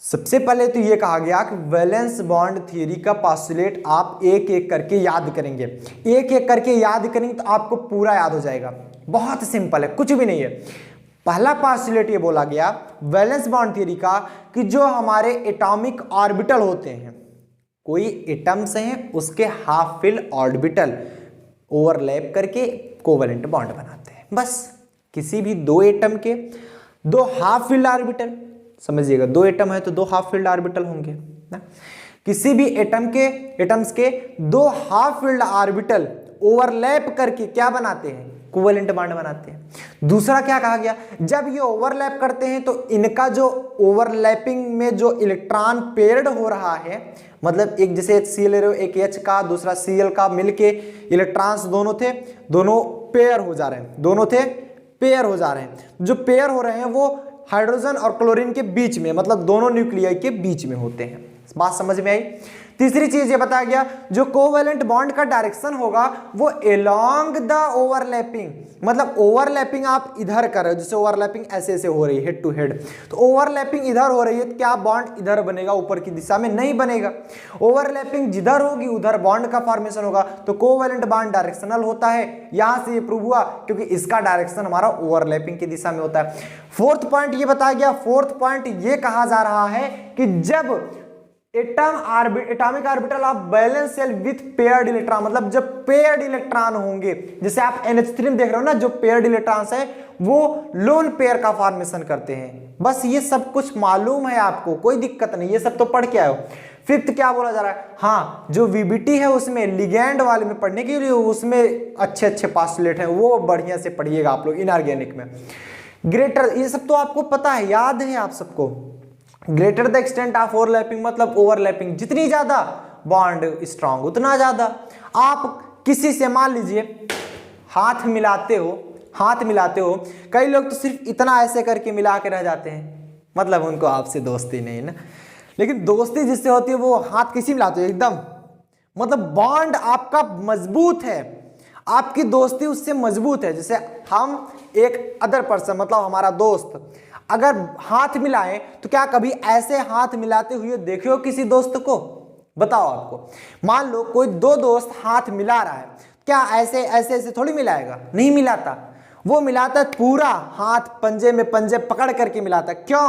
सबसे पहले तो ये कहा गया कि वैलेंस बॉन्ड थ्योरी का पोस्टुलेट आप एक एक करके याद करेंगे, एक एक करके याद करेंगे तो आपको पूरा याद हो जाएगा। बहुत सिंपल है, कुछ भी नहीं है। पहला पोस्टुलेट ये बोला गया वैलेंस बॉन्ड थ्योरी का कि जो हमारे एटॉमिक ऑर्बिटल होते हैं, कोई एटम्स हैं उसके हाफ फिल ऑर्बिटल ओवरलैप करके कोवेलेंट बॉन्ड बनाते हैं। बस किसी भी दो एटम के दो हाफ फिल्ड ऑर्बिटल, समझिएगा दो एटम है तो दो हाफ फिल्ड ऑर्बिटल होंगे ना, किसी भी एटम्स के दो हाफ फिल्ड ऑर्बिटल ओवरलैप करके क्या बनाते हैं, कोवेलेंट बॉन्ड बनाते हैं। दूसरा क्या कहा गया, जब ये ओवरलैप करते हैं तो इनका जो ओवरलैपिंग में जो इलेक्ट्रॉन पेयर्ड हो रहा है, मतलब एक जैसे Cl ले रहे हो, एक H का दूसरा Cl का मिलके इलेक्ट्रॉन्स दोनों थे, दोनों पेयर हो जा रहे हैं, दोनों थे पेयर हो जा रहे हैं। जो पेयर हो रहे हैं वो हाइड्रोजन और क्लोरीन के बीच में, मतलब दोनों न्यूक्लियाई के बीच में होते हैं। बात समझ में आई। तीसरी चीज ये बताया गया जो कोवेलेंट बॉन्ड का डायरेक्शन होगा वो अलोंग द ओवरलैपिंग, मतलब ओवरलैपिंग आप इधर कर रहे हो, जैसे ओवरलैपिंग ऐसे ऐसे हो रही है हेड टू हेड, तो ओवरलैपिंग इधर हो रही है तो क्या बॉन्ड इधर बनेगा, ऊपर की दिशा में नहीं बनेगा। ओवरलैपिंग जिधर होगी उधर बॉन्ड का फॉर्मेशन होगा, तो कोवेलेंट बॉन्ड डायरेक्शनल होता है। यहां से ये प्रूव हुआ क्योंकि इसका डायरेक्शन हमारा ओवरलैपिंग की दिशा में होता है। फोर्थ पॉइंट ये बताया गया, फोर्थ पॉइंट ये कहा जा रहा है कि जब atomic orbital of valence shell with paired electron, मतलब जब पेयर्ड इलेक्ट्रॉन होंगे, जैसे आप NH3 में देख रहे हो ना, जो पेयर्ड इलेक्ट्रॉन्स है वो लोन पेयर का फॉर्मेशन करते हैं। बस ये सब कुछ मालूम है आपको, कोई दिक्कत नहीं, ये सब तो पढ़ के आए हो। फिफ्थ क्या बोला जा रहा है, हाँ जो VBT है उसमें लिगैंड वाले में पढ़ने के लिए उसमें अच्छे अच्छे पोस्टुलेट हैं, वो बढ़िया से पढ़िएगा आप लोग इनऑर्गेनिक में। ग्रेटर, ये सब तो आपको पता है, याद है आप सबको। Greater the extent of overlapping, मतलब ओवरलैपिंग जितनी ज्यादा बॉन्ड स्ट्रांग उतना ज्यादा। आप किसी से मान लीजिए हाथ मिलाते हो, कई लोग तो सिर्फ इतना ऐसे करके मिला के रह जाते हैं, मतलब उनको आपसे दोस्ती नहीं ना, लेकिन दोस्ती जिससे होती है वो हाथ किसी मिलाते हो एकदम, मतलब बॉन्ड आपका मजबूत है, आपकी दोस्ती उससे मजबूत है। जैसे हम एक अदर पर्सन, मतलब हमारा दोस्त अगर हाथ मिलाएं तो क्या कभी ऐसे हाथ मिलाते हुए देखे हो किसी दोस्त को, बताओ आपको। मान लो कोई दो दोस्त हाथ मिला रहा है, क्या ऐसे ऐसे ऐसे थोड़ी मिलाएगा, नहीं मिलाता, वो मिलाता है पूरा हाथ पंजे में पंजे पकड़ करके मिलाता है। क्यों?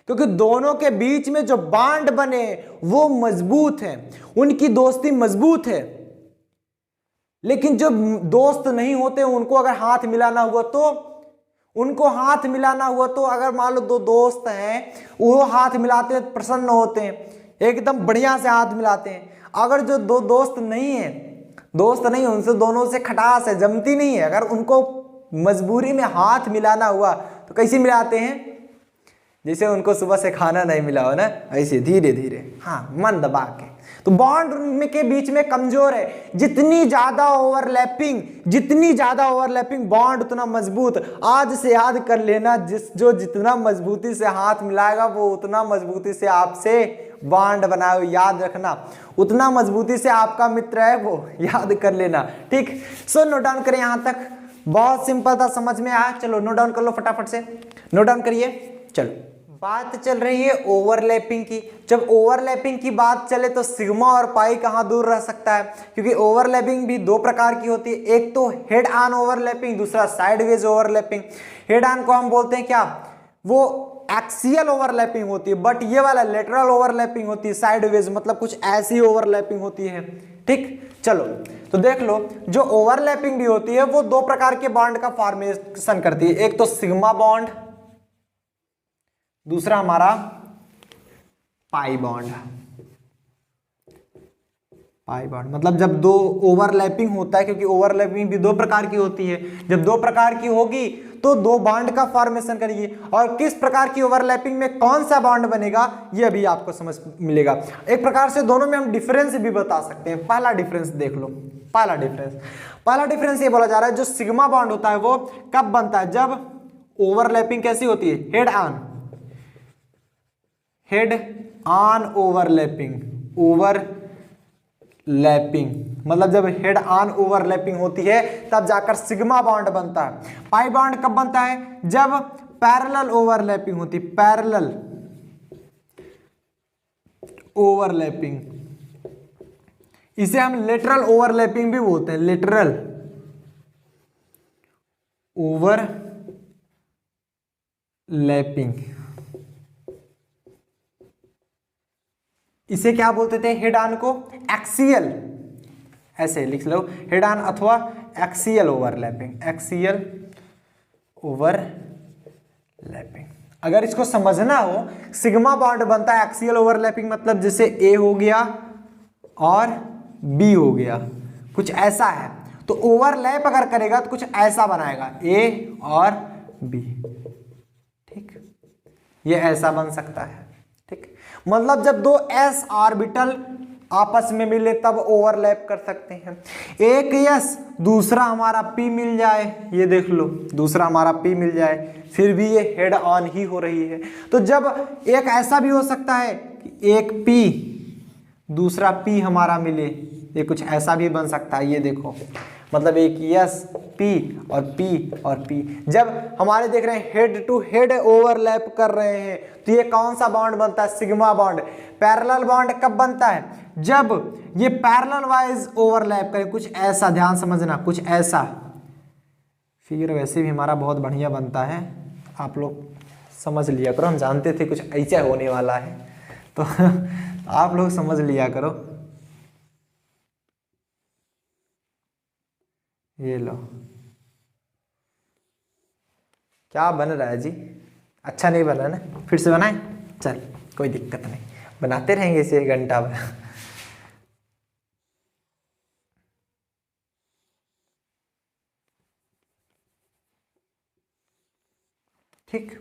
क्योंकि दोनों के बीच में जो बॉन्ड बने वो मजबूत है, उनकी दोस्ती मजबूत है। लेकिन जो दोस्त नहीं होते उनको अगर हाथ मिलाना हुआ तो अगर मान लो दो दोस्त हैं वो हाथ मिलाते हैं प्रसन्न होते हैं, एकदम बढ़िया से हाथ मिलाते हैं। अगर जो दो दोस्त नहीं है उनसे दोनों से खटास है, जमती नहीं है, अगर उनको मजबूरी में हाथ मिलाना हुआ तो कैसे मिलाते हैं, जैसे उनको सुबह से खाना नहीं मिला हो ना, ऐसे धीरे धीरे, हाँ मन दबा के। तो बॉन्ड में के बीच में कमजोर है, जितनी ज्यादा ओवरलैपिंग बॉन्ड उतना मजबूत। आज से याद कर लेना, जो जितना मजबूती से हाथ मिलाएगा वो उतना मजबूती से आपसे बॉन्ड बनाए, याद रखना, उतना मजबूती से आपका मित्र है वो, याद कर लेना, ठीक। सो नोट डाउन करें, यहां तक बहुत सिंपल था, समझ में आया। चलो नोट डाउन कर लो फटाफट से, नोट डाउन करिए। चलो बात चल रही है ओवरलैपिंग की। जब ओवरलैपिंग की बात चले तो सिग्मा और पाई कहाँ दूर रह सकता है, क्योंकि ओवरलैपिंग भी दो प्रकार की होती है, एक तो हेड ऑन ओवरलैपिंग, दूसरा साइडवेज ओवरलैपिंग। हेड ऑन को हम बोलते हैं क्या, वो एक्सियल ओवरलैपिंग होती है, बट ये वाला लेटरल ओवरलैपिंग होती है। साइडवेज मतलब कुछ ऐसी ओवरलैपिंग होती है, ठीक। चलो तो देख लो, जो ओवरलैपिंग भी होती है वो दो प्रकार के बॉन्ड का फॉर्मेशन करती है, एक तो सिग्मा बॉन्ड, दूसरा हमारा पाई बॉन्ड। मतलब जब दो ओवरलैपिंग होता है, क्योंकि ओवरलैपिंग भी दो प्रकार की होती है, जब दो प्रकार की होगी तो दो बॉन्ड का फॉर्मेशन करेगी, और किस प्रकार की ओवरलैपिंग में कौन सा बॉन्ड बनेगा ये अभी आपको समझ मिलेगा। एक प्रकार से दोनों में हम डिफरेंस भी बता सकते हैं। पहला डिफरेंस देख लो, पहला डिफरेंस ये बोला जा रहा है, जो सिग्मा बॉन्ड होता है वो कब बनता है, जब ओवरलैपिंग कैसी होती है, हेड ऑन ओवरलैपिंग, मतलब जब हेड ऑन ओवरलैपिंग होती है तब जाकर सिग्मा बॉन्ड बनता है। पाई बॉन्ड कब बनता है, जब पैरेलल ओवरलैपिंग होती है, ओवरलैपिंग, इसे हम लेटरल ओवरलैपिंग भी बोलते हैं, लेटरल ओवरलैपिंग। इसे क्या बोलते थे हेड ऑन को? एक्सियल, ऐसे लिख लो हेड ऑन अथवा एक्सियल ओवरलैपिंग, एक्सियल ओवरलैपिंग। अगर इसको समझना हो, सिग्मा बॉन्ड बनता है एक्सियल ओवरलैपिंग, मतलब जैसे ए हो गया और बी हो गया, कुछ ऐसा है। तो ओवरलैप अगर करेगा तो कुछ ऐसा बनाएगा, ए और बी, ठीक, ये ऐसा बन सकता है, ठीक। मतलब जब दो एस ऑर्बिटल आपस में मिले तब ओवरलैप कर सकते हैं। एक यस दूसरा हमारा पी मिल जाए, ये देख लो दूसरा हमारा पी मिल जाए, फिर भी ये हेड ऑन ही हो रही है। तो जब एक ऐसा भी हो सकता है कि एक पी दूसरा पी हमारा मिले, ये कुछ ऐसा भी बन सकता है, ये देखो, मतलब एक यस पी और पी और पी। जब हमारे देख रहे हैं हेड टू हेड ओवरलैप कर रहे हैं तो ये कौन सा बॉन्ड बनता है? Sigma bond. पैरेलल बॉन्ड कब बनता है? जब ये पैरेलल वाइज ओवरलैप करे, कुछ ऐसा, ध्यान समझना, कुछ ऐसा। फिगर वैसे भी हमारा बहुत बढ़िया बनता है, आप लोग समझ लिया करो, हम जानते थे कुछ ऐसा होने वाला है तो आप लोग समझ लिया करो। ये लो, क्या बन रहा है जी? अच्छा नहीं बना ना? फिर से बनाए? चल कोई दिक्कत नहीं, बनाते रहेंगे इसे 1 घंटा भर। ठीक,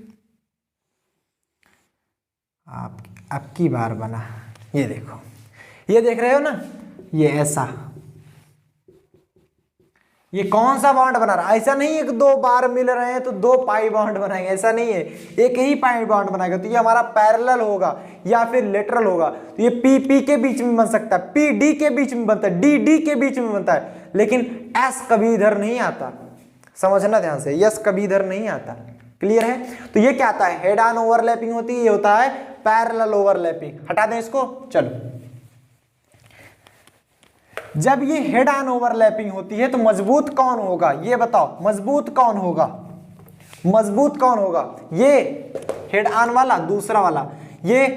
अब की बार बना, ये देखो, ये देख रहे हो ना, ये ऐसा, ये कौन सा बॉन्ड बना रहा है? ऐसा नहीं है कि 2 बार मिल रहे हैं तो 2 पाई बॉन्ड बनाएंगे, ऐसा नहीं है, एक ही पाई बॉन्ड बनाएगा। तो ये हमारा पैरेलल होगा या फिर लेटरल होगा। तो ये पी पी के बीच में बन सकता है, पी डी के बीच में बनता है, डी डी के बीच में बनता है, लेकिन एस कभी इधर नहीं आता, समझना ध्यान से, यस कभी इधर नहीं आता। क्लियर है? तो ये क्या आता है? हेड ऑन ओवरलैपिंग होती है, ये होता है पैरेलल ओवरलैपिंग। हटा दें इसको, चलो। जब ये हेड ऑन ओवरलैपिंग होती है तो मजबूत कौन होगा? ये बताओ, मजबूत कौन होगा? मजबूत कौन होगा? ये हेड ऑन वाला, दूसरा वाला ये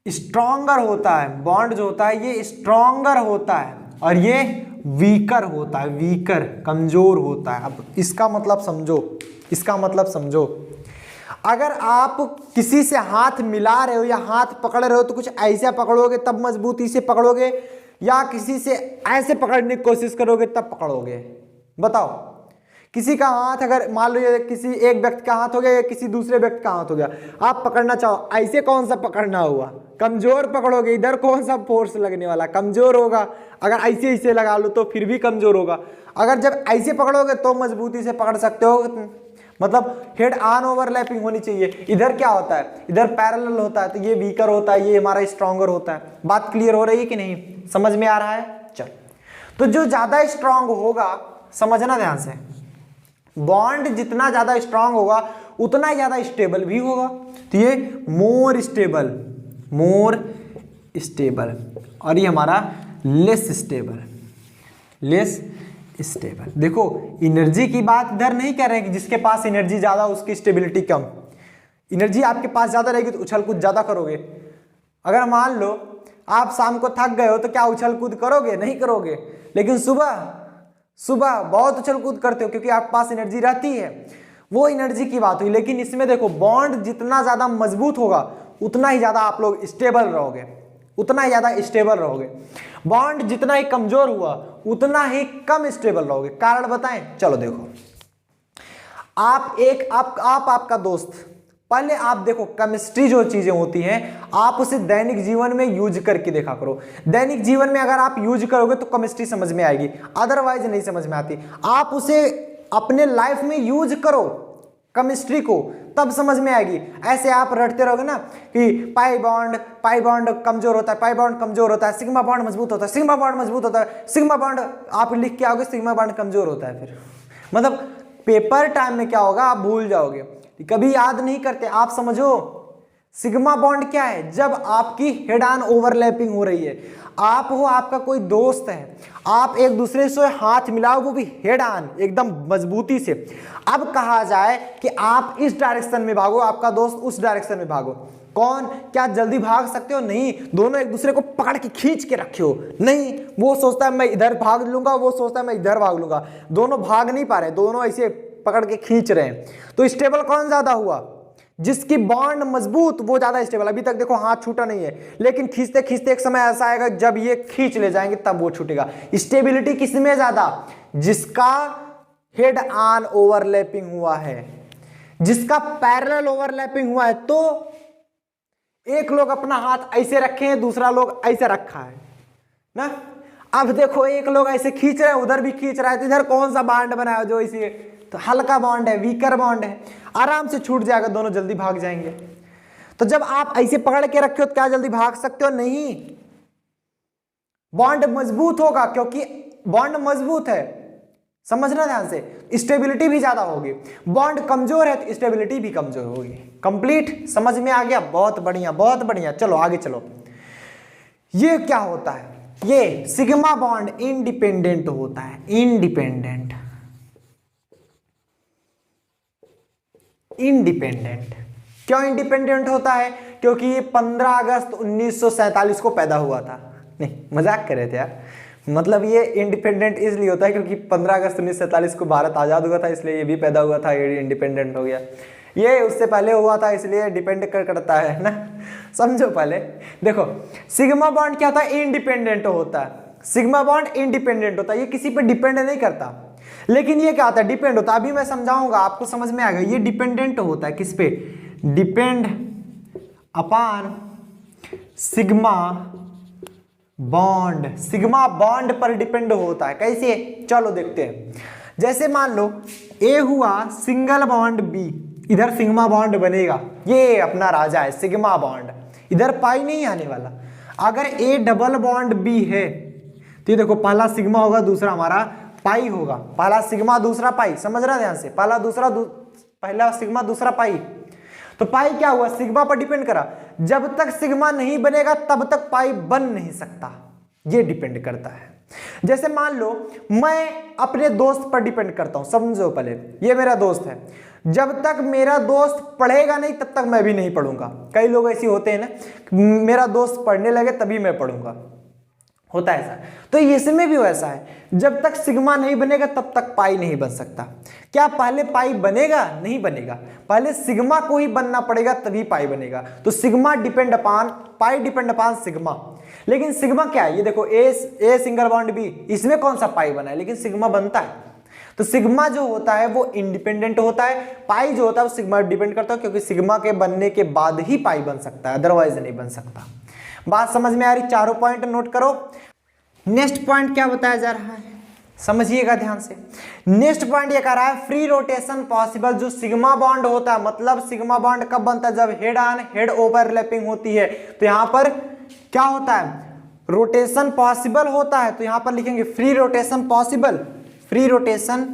स्ट्रॉन्गर होता है, बॉन्ड जो होता है ये स्ट्रॉन्गर होता है, और ये वीकर होता है, वीकर, कमजोर होता है। अब इसका मतलब समझो, इसका मतलब समझो। अगर आप किसी से हाथ मिला रहे हो या हाथ पकड़ रहे हो तो कुछ ऐसा पकड़ोगे तब मजबूती से पकड़ोगे, या किसी से ऐसे पकड़ने की कोशिश करोगे तब पकड़ोगे? बताओ। किसी का हाथ, अगर मान लो ये किसी एक व्यक्ति का हाथ हो गया या किसी दूसरे व्यक्ति का हाथ हो गया, आप पकड़ना चाहो, ऐसे कौन सा पकड़ना हुआ? कमजोर पकड़ोगे, इधर कौन सा फोर्स लगने वाला? कमजोर होगा। अगर ऐसे ऐसे लगा लो तो फिर भी कमजोर होगा। अगर जब ऐसे पकड़ोगे तो मजबूती से पकड़ सकते हो, मतलब हेड ऑन ओवरलैपिंग होनी चाहिए। इधर क्या होता है? इधर पैरेलल होता है, तो ये वीकर होता है, ये हमारा स्ट्रॉन्गर होता है। बात क्लियर हो रही है कि नहीं? समझ में आ रहा है? चल, तो जो ज्यादा स्ट्रांग होगा, समझना ध्यान से, बॉन्ड जितना ज्यादा स्ट्रांग होगा उतना ज्यादा स्टेबल भी होगा। तो ये मोर स्टेबल, मोर स्टेबल, और ये हमारा लेस स्टेबल, लेस स्टेबल। देखो, एनर्जी की बात इधर नहीं कर रहे हैं कि जिसके पास एनर्जी ज्यादा उसकी स्टेबिलिटी कम। एनर्जी आपके पास ज्यादा रहेगी तो उछल कूद ज्यादा करोगे। अगर मान लो आप शाम को थक गए हो तो क्या उछल कूद करोगे? नहीं करोगे। लेकिन सुबह बहुत उछल कूद करते हो क्योंकि आपके पास एनर्जी रहती है। वो एनर्जी की बात हुई। लेकिन इसमें देखो, बॉन्ड जितना ज्यादा मजबूत होगा उतना ही ज्यादा आप लोग स्टेबल रहोगे, उतना ही ज्यादा स्टेबल रहोगे। बॉन्ड जितना ही कमजोर हुआ उतना ही कम स्टेबल रहोगे। कारण बताएं? चलो देखो, आपका दोस्त, पहले आप देखो केमिस्ट्री जो चीजें होती हैं आप उसे दैनिक जीवन में यूज करके देखा करो। दैनिक जीवन में अगर आप यूज करोगे तो केमिस्ट्री समझ में आएगी, अदरवाइज नहीं समझ में आती। आप उसे अपने लाइफ में यूज करो केमिस्ट्री को, तब समझ में आएगी। ऐसे आप रटते रहोगे ना कि पाई बॉन्ड कमजोर होता है, पाई बॉन्ड कमजोर होता है, सिग्मा बॉन्ड मजबूत होता है, सिग्मा बॉन्ड मजबूत होता है, सिग्मा बॉन्ड आप लिख के आओगे, सिग्मा बॉन्ड कमजोर होता है। फिर मतलब पेपर टाइम में क्या होगा, आप भूल जाओगे, कभी याद नहीं करते। आप समझो, सिग्मा बॉन्ड क्या है? जब आपकी हेड ऑन ओवरलैपिंग हो रही है, आप हो, आपका कोई दोस्त है, आप एक दूसरे से हाथ मिलाओ, वो भी हेड ऑन एकदम मजबूती से। अब कहा जाए कि आप इस डायरेक्शन में भागो, आपका दोस्त उस डायरेक्शन में भागो, कौन, क्या जल्दी भाग सकते हो? नहीं, दोनों एक दूसरे को पकड़ के खींच के रखे हो, नहीं, वो सोचता है मैं इधर भाग लूंगा, वो सोचता है मैं इधर भाग लूंगा, दोनों भाग नहीं पा रहे, दोनों ऐसे पकड़ के खींच रहे हैं। तो स्टेबल कौन ज्यादा हुआ? जिसकी बॉन्ड मजबूत, वो ज्यादा स्टेबल। अभी तक देखो हाथ छूटा नहीं है, लेकिन खींचते खींचते एक समय ऐसा आएगा जब ये खींच ले जाएंगे तब वो छूटेगा। स्टेबिलिटी किसमें ज्यादा? जिसका हेड ऑन ओवरलैपिंग हुआ है, जिसका पैरेलल ओवरलैपिंग हुआ है। तो एक लोग अपना हाथ ऐसे रखे हैं, दूसरा लोग ऐसे रखा है ना। अब देखो एक लोग ऐसे खींच रहे हैं, उधर भी खींच रहा है, तो इधर कौन सा बॉन्ड बना है जो इसी, तो हल्का बॉन्ड है, वीकर बॉन्ड है, आराम से छूट जाएगा, दोनों जल्दी भाग जाएंगे। तो जब आप ऐसे पकड़ के रखे हो तो क्या जल्दी भाग सकते हो? नहीं, बॉन्ड मजबूत होगा, क्योंकि बॉन्ड मजबूत है, समझना ध्यान से, स्टेबिलिटी भी ज्यादा होगी। बॉन्ड कमजोर है तो स्टेबिलिटी भी कमजोर होगी। कंप्लीट समझ में आ गया? बहुत बढ़िया, बहुत बढ़िया। चलो आगे चलो। ये क्या होता है? ये सिग्मा बॉन्ड इंडिपेंडेंट होता है, इंडिपेंडेंट, इंडिपेंडेंट। क्यों इंडिपेंडेंट होता है? क्योंकि ये 15 अगस्त 1947 को पैदा हुआ था। नहीं, मजाक कर रहे थे यार, मतलब ये इंडिपेंडेंट इसलिए होता है क्योंकि 15 अगस्त 1947 को भारत आजाद हुआ था, इसलिए ये भी पैदा हुआ था, ये इंडिपेंडेंट हो गया। ये उससे पहले हुआ था, इसलिए डिपेंड करता है ना, समझो। पहले देखो सिग्मा बॉन्ड क्या होता है? इंडिपेंडेंट होता है। सिग्मा बॉन्ड इंडिपेंडेंट होता है, ये किसी पे डिपेंड नहीं करता। लेकिन ये क्या होता है? डिपेंड होता है। अभी मैं समझाऊंगा, आपको समझ में आएगा। ये डिपेंडेंट होता है किस पे? Depend upon sigma bond, sigma bond पर डिपेंड होता है। कैसे? चलो देखते हैं। जैसे मान लो ए हुआ सिंगल बॉन्ड बी, इधर सिग्मा बॉन्ड बनेगा, ये अपना राजा है सिग्मा बॉन्ड, इधर पाई नहीं आने वाला। अगर ए डबल बॉन्ड बी है तो ये देखो पहला सिग्मा होगा, दूसरा हमारा पाई होगा, पहला सिग्मा दूसरा पाई, समझ रहा ध्यान से, पहला सिग्मा दूसरा पाई। तो पाई क्या हुआ? सिग्मा पर डिपेंड करा। जब तक सिग्मा नहीं बनेगा तब तक पाई बन नहीं सकता, ये डिपेंड करता है। जैसे मान लो मैं अपने दोस्त पर डिपेंड करता हूं, समझो पहले, ये मेरा दोस्त है, जब तक मेरा दोस्त पढ़ेगा नहीं तब तक मैं भी नहीं पढ़ूंगा। कई लोग ऐसे होते हैं ना, मेरा दोस्त पढ़ने लगे तभी मैं पढ़ूंगा, होता है ऐसा। तो इसमें भी वैसा है, जब तक सिग्मा नहीं बनेगा तब तक पाई नहीं बन सकता। क्या पहले पाई बनेगा? नहीं बनेगा, पहले सिग्मा को ही बनना पड़ेगा तभी पाई बनेगा। तो sigma depend upon pi, depend upon sigma. लेकिन सिग्मा क्या है? ये देखो ए सिंगल बॉन्ड बी, इसमें कौन सा पाई बना है? लेकिन सिग्मा बनता है। तो सिग्मा जो होता है वो इंडिपेंडेंट होता है, पाई जो होता है वो सिग्मा डिपेंड करता है, क्योंकि सिग्मा के बनने के बाद ही पाई बन सकता है, अदरवाइज नहीं बन सकता। बात समझ में आ रही? चारों पॉइंट नोट करो। नेक्स्ट पॉइंट क्या बताया जा रहा है, समझिएगा ध्यान से। नेक्स्ट पॉइंट ये कह रहा है फ्री रोटेशन पॉसिबल। जो सिग्मा बॉन्ड होता है, मतलब सिग्मा बॉन्ड कब बनता है? जब हेड ऑन हेड ओवरलैपिंग होती है। तो यहां पर क्या होता है? रोटेशन पॉसिबल होता है। तो यहां पर लिखेंगे free rotation possible, free rotation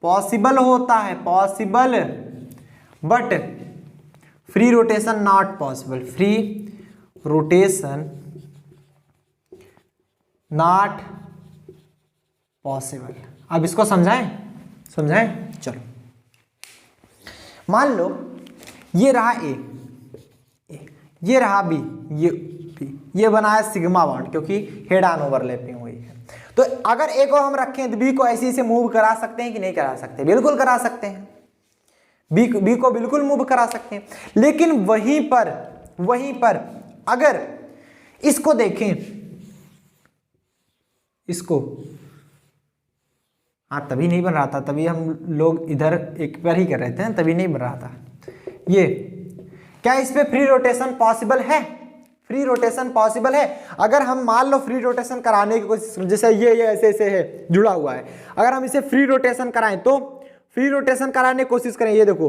possible होता है, possible, but free rotation not possible, free rotation not possible. अब इसको समझाएं? चलो मान लो ये रहा ए, ये रहा बी, ये बना है सिग्मा बॉन्ड, क्योंकि हेड ऑन ओवरलैपिंग हुई है। तो अगर ए को हम रखें तो बी को ऐसे से मूव करा सकते हैं कि नहीं करा सकते? बिल्कुल करा सकते हैं, बी को बिल्कुल मूव करा सकते हैं। लेकिन वहीं पर अगर इसको देखें, इसको, हाँ तभी नहीं बन रहा था, तभी हम लोग इधर एक बार ही कर रहे थे, तभी नहीं बन रहा था। ये क्या इस पे फ्री रोटेशन पॉसिबल है? फ्री रोटेशन पॉसिबल है। अगर हम मान लो फ्री रोटेशन कराने की कोशिश, जैसे ये ऐसे है, जुड़ा हुआ है, अगर हम इसे फ्री रोटेशन कराएं तो फ्री रोटेशन कराने की कोशिश करें, ये देखो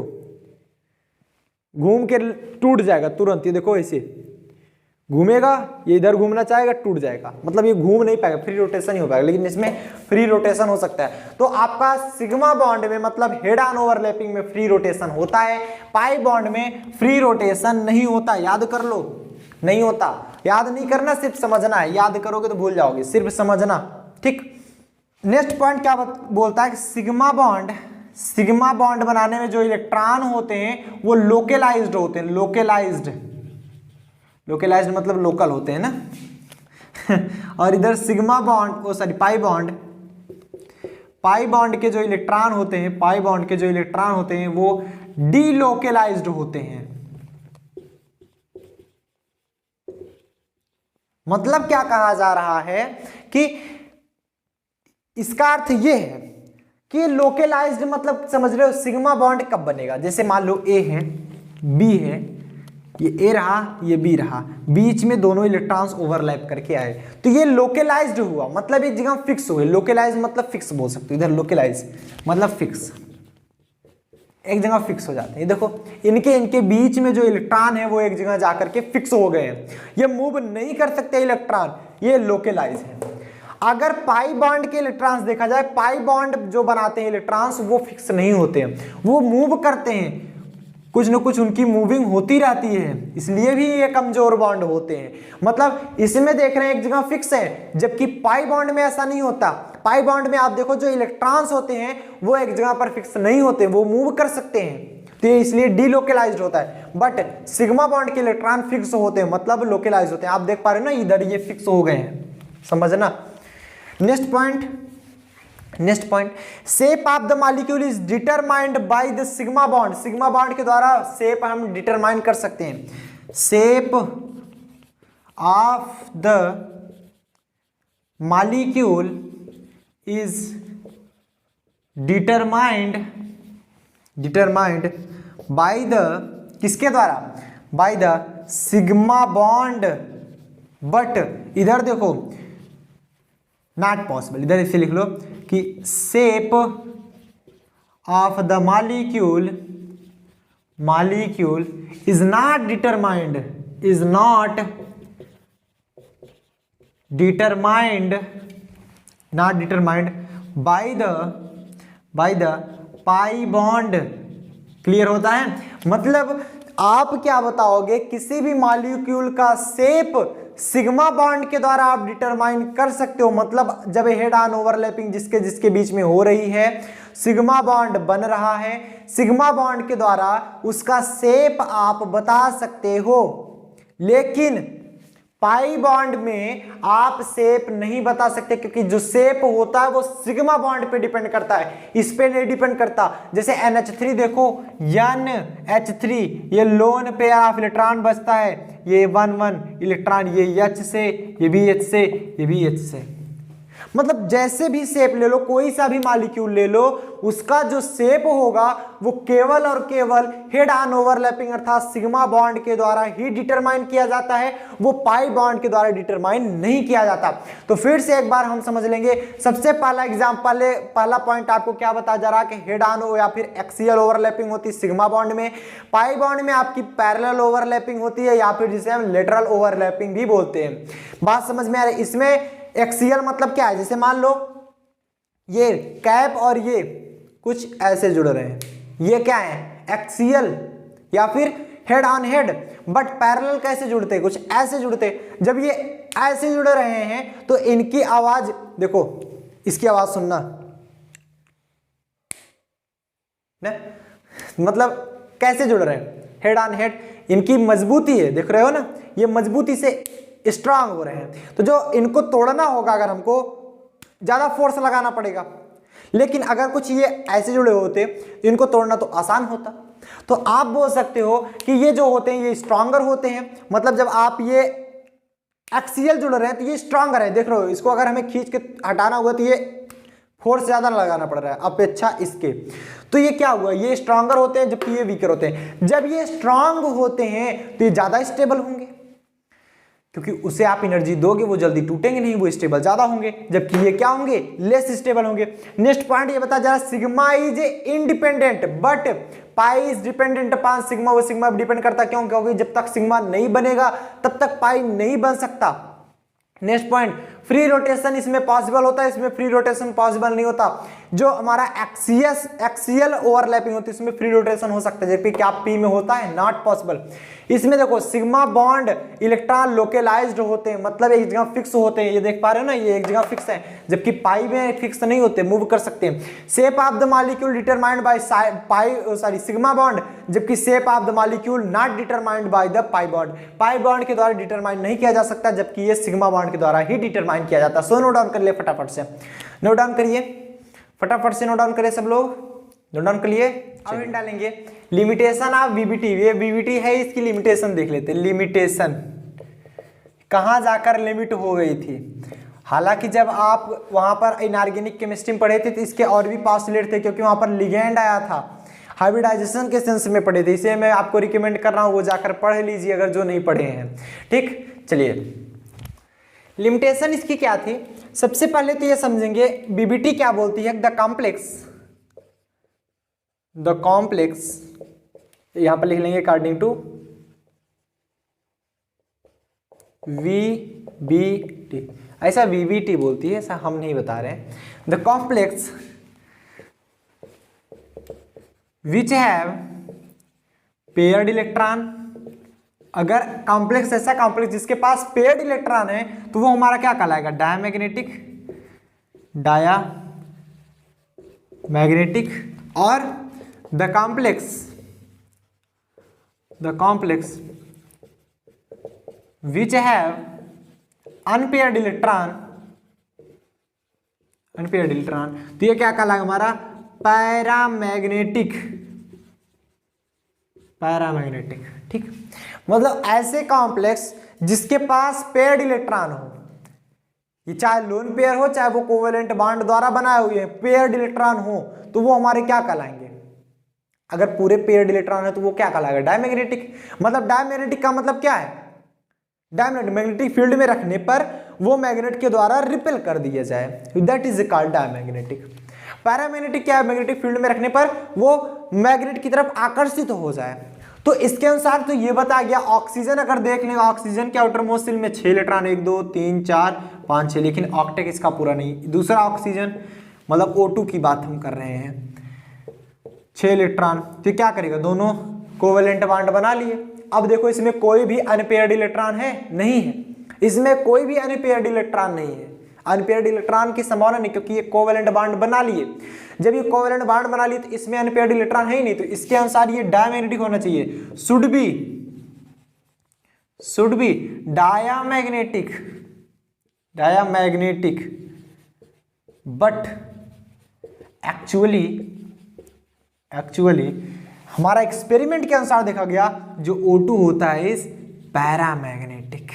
घूम के टूट जाएगा तुरंत, ये देखो ऐसे घूमेगा, ये इधर घूमना चाहेगा, टूट जाएगा, मतलब ये घूम नहीं पाएगा, फ्री रोटेशन ही हो पाएगा, लेकिन इसमें फ्री रोटेशन हो सकता है। तो आपका सिग्मा बॉन्ड में मतलब हेड ऑन ओवरलैपिंग में फ्री रोटेशन होता है, पाई बॉन्ड में फ्री रोटेशन नहीं होता, याद कर लो, नहीं होता। याद नहीं करना, सिर्फ समझना है, याद करोगे तो भूल जाओगे, सिर्फ समझना, ठीक। नेक्स्ट पॉइंट क्या बोलता है कि सिग्मा बॉन्ड बनाने में जो इलेक्ट्रॉन होते हैं वो लोकलाइज्ड होते हैं, लोकलाइज्ड मतलब लोकल होते हैं ना और इधर सिग्मा बॉन्ड पाई बॉन्ड के जो इलेक्ट्रॉन होते हैं वो डीलोकलाइज्ड होते हैं। मतलब क्या कहा जा रहा है कि इसका अर्थ ये है कि लोकलाइज्ड मतलब समझ रहे हो, सिग्मा बॉन्ड कब बनेगा, जैसे मान लो ए है, बी है, ये ए रहा, ये बी रहा, बीच में दोनों इलेक्ट्रॉन्स ओवरलैप करके आए, तो ये लोकलाइज्ड हुआ, मतलब एक जगह फिक्स हुए। लोकलाइज मतलब फिक्स बोल सकते हो, इधर लोकलाइज मतलब फिक्स, एक जगह फिक्स हो जाते हैं। देखो इनके बीच में जो इलेक्ट्रॉन है वो एक जगह जाकर के फिक्स हो गए हैं, ये मूव नहीं कर सकते इलेक्ट्रॉन, ये लोकलाइज है। अगर पाई बॉन्ड के इलेक्ट्रॉन्स देखा जाए, पाई बॉन्ड जो बनाते हैं इलेक्ट्रॉन्स वो फिक्स नहीं होते हैं, वो मूव करते हैं, कुछ न कुछ उनकी मूविंग होती रहती है, इसलिए भी ये कमजोर बॉन्ड होते हैं। मतलब इसमें देख रहे हैं एक जगह फिक्स है, जबकि पाई बॉन्ड में ऐसा नहीं होता। पाई बॉन्ड में आप देखो जो इलेक्ट्रॉन्स होते हैं वो एक जगह पर फिक्स नहीं होते, वो मूव कर सकते हैं, तो ये इसलिए डीलोकलाइज्ड होता है। बट सिग्मा बॉन्ड के इलेक्ट्रॉन फिक्स होते हैं, मतलब लोकलाइज होते हैं। आप देख पा रहे हो ना, इधर ये फिक्स हो गए हैं, समझना। Next point, shape of the molecule is determined by the sigma bond. Sigma bond के द्वारा शेप हम डिटरमाइन कर सकते हैं। Shape of the molecule is determined by the, किसके द्वारा, by the sigma bond. But इधर देखो नॉट पॉसिबल, इधर इसे लिख लो कि shape of the molecule is not determined by the pi bond. Clear होता है? मतलब आप क्या बताओगे, किसी भी मॉलिक्यूल का शेप सिग्मा बॉन्ड के द्वारा आप डिटरमाइन कर सकते हो। मतलब जब हेड ऑन ओवरलैपिंग जिसके बीच में हो रही है, सिग्मा बॉन्ड बन रहा है, सिग्मा बॉन्ड के द्वारा उसका शेप आप बता सकते हो। लेकिन पाई बॉन्ड में आप शेप नहीं बता सकते, क्योंकि जो शेप होता है वो सिग्मा बॉन्ड पे डिपेंड करता है, इस पे नहीं डिपेंड करता। जैसे NH3 देखो, NH3 ये लोन पेयर ऑफ इलेक्ट्रॉन बचता है, ये 1 इलेक्ट्रॉन, ये H से, ये भी H से, ये भी H से। मतलब जैसे भी शेप ले लो, कोई सा भी मॉलिक्यूल ले लो, उसका जो शेप होगा वो केवल और केवल हेड ऑन ओवरलैपिंग अर्थात सिग्मा बॉन्ड के द्वारा ही डिटरमाइन किया जाता है, वो पाई बॉन्ड के द्वारा डिटरमाइन नहीं किया जाता। तो फिर से एक बार हम समझ लेंगे। सबसे पहला एग्जांपल, पहला पॉइंट आपको क्या बताया जा रहा है कि हेड ऑन या फिर एक्सियल ओवरलैपिंग होती है सिग्मा बॉन्ड में, पाई बॉन्ड में आपकी पैरेलल ओवरलैपिंग होती है, या फिर जिसे हम लेटरल ओवरलैपिंग भी बोलते हैं। बात समझ में आ रही है? इसमें एक्सियल मतलब क्या है, जैसे मान लो ये कैप और ये कुछ ऐसे जुड़ रहे हैं, ये क्या है, एक्सियल या फिर head on head. But parallel कैसे जुड़ते हैं, कुछ ऐसे जुड़ते। जब ये ऐसे जुड़ रहे हैं तो इनकी आवाज देखो, इसकी आवाज सुनना ना, मतलब कैसे जुड़ रहे हैं, हेड ऑन हेड। इनकी मजबूती है, देख रहे हो ना, ये मजबूती से स्ट्रांग हो रहे हैं। तो जो इनको तोड़ना होगा, अगर हमको ज्यादा फोर्स लगाना पड़ेगा। लेकिन अगर कुछ ये ऐसे जुड़े होते तो इनको तोड़ना तो आसान होता। तो आप बोल सकते हो कि ये जो होते हैं ये स्ट्रांगर होते हैं। मतलब जब आप ये एक्सियल जुड़ रहे हैं तो ये स्ट्रांगर है, देख रहे हो। इसको अगर हमें खींच के हटाना हुआ तो ये फोर्स ज्यादा लगाना पड़ रहा है अपेक्षा इसके। तो ये क्या हुआ, ये स्ट्रांगर होते हैं जबकि ये वीकर होते हैं। जब ये स्ट्रांग होते हैं तो ये ज्यादा स्टेबल होंगे, क्योंकि उसे आप एनर्जी दोगे वो जल्दी टूटेंगे नहीं, वो स्टेबल ज्यादा होंगे, जबकि ये क्या होंगे, लेस स्टेबल होंगे। नेक्स्ट पॉइंट ये बता जा रहा, sigma is independent but pi is dependent upon sigma. वो सिग्मा डिपेंड करता क्यों, क्योंकि जब तक सिग्मा नहीं बनेगा तब तक पाई नहीं बन सकता। नेक्स्ट पॉइंट, फ्री रोटेशन इसमें पॉसिबल होता है, इसमें फ्री रोटेशन पॉसिबल नहीं होता। जो हमारा एक्सियल ओवरलैपिंग होती है इसमें फ्री रोटेशन हो सकता है, जबकि क्या पी में होता है, नॉट पॉसिबल। इसमें देखो सिग्मा बॉन्ड इलेक्ट्रॉन लोकेलाइज्ड होते हैं, मतलब एक जगह फिक्स होते हैं, ये देख पा रहे हो ना, ये एक जगह फिक्स है, जबकि पाई में फिक्स नहीं होते, मूव कर सकते हैं। Shape of the molecule determined by pi sigma bond, जबकि shape of the molecule not determined by the pi bond. Pi bond के द्वारा डिटरमाइन नहीं किया जा सकता, जबकि ये सिग्मा बॉन्ड के द्वारा ही डिटरमाइन किया जाता है। सो नोट डाउन कर लिए फटाफट से, नोट डाउन करिए फटाफट से, नोट डाउन करिए सब लोग, नोट डाउन कर लिए। अब हम डालेंगे लिमिटेशन ऑफ वीबीटी, ये वीबीटी है, इसकी लिमिटेशन देख लेते हैं। लिमिटेशन कहां जाकर लिमिट हो गई थी, हालांकि जब आप वहां पर इनऑर्गेनिक केमिस्ट्री में पढ़े थे तो इसके और भी पास्टुलेट थे, क्योंकि वहां पर लिगेंड आया था, हाइब्रिडाइजेशन के सेंस में पढ़े थे, इसे मैं आपको रिकमेंड कर रहा हूं वो जाकर पढ़ लीजिए अगर जो नहीं पढ़े हैं। ठीक, चलिए लिमिटेशन इसकी क्या थी, सबसे पहले तो ये समझेंगे बीबीटी क्या बोलती है। द कॉम्प्लेक्स यहां पर लिख लेंगे अकॉर्डिंग टू वीबीटी, ऐसा वीबीटी बोलती है, ऐसा हम नहीं बता रहे हैं। The complex which have paired electron, अगर कॉम्प्लेक्स ऐसा कॉम्प्लेक्स जिसके पास पेयर्ड इलेक्ट्रॉन है तो वो हमारा क्या कहलाएगा, डायामैग्नेटिक। और the complex which have unpaired electron, तो ये क्या कहलाएगा हमारा, पैरामैग्नेटिक। ठीक, मतलब ऐसे कॉम्प्लेक्स जिसके पास पेयर्ड इलेक्ट्रॉन हो, ये चाहे लोन पेयर हो चाहे वो कोवेलेंट बॉन्ड द्वारा बनाए हुए हैं, पेयर्ड इलेक्ट्रॉन हो तो वो हमारे क्या कहलाएंगे। अगर पूरे पेयर्ड इलेक्ट्रॉन है तो वो क्या कहलाएगा, डायमैग्नेटिक। मतलब डायमैग्नेटिक का मतलब क्या है, डायमैग्नेटिक मैग्नेटिक फील्ड में रखने पर वो मैग्नेट के द्वारा रिपेल कर दिया जाए, that is called diamagnetic. Paramagnetic क्या है, मैग्नेटिक फील्ड में रखने पर वो मैग्नेट की तरफ आकर्षित हो जाए। तो इसके अनुसार तो ये बता गया, ऑक्सीजन अगर देख लें, ऑक्सीजन के आउटर मोस्ट शेल में 6 इलेक्ट्रॉन, 1 2 3 4 5 6, लेकिन ऑक्टेट इसका पूरा नहीं। दूसरा ऑक्सीजन मतलब O2 की बात हम कर रहे हैं, 6 इलेक्ट्रॉन, तो क्या करेगा, दोनों कोवेलेंट बॉन्ड बना लिए। अब देखो इसमें कोई भी अनपेयर्ड इलेक्ट्रॉन है, नहीं है, इसमें कोई भी अनपेयर्ड इलेक्ट्रॉन नहीं है, अनपेयर्ड इलेक्ट्रॉन की संभावना नहीं, क्योंकि ये कोवेलेंट बॉन्ड बना लिए। जब ये कोवेलेंट बॉन्ड बना लिए तो इसमें अनपेयर्ड इलेक्ट्रॉन है ही नहीं, तो इसके अनुसार ये डायमैग्नेटिक होना चाहिए, should be diamagnetic. But actually हमारा एक्सपेरिमेंट के अनुसार देखा गया जो O2 होता है इस पैरामैग्नेटिक।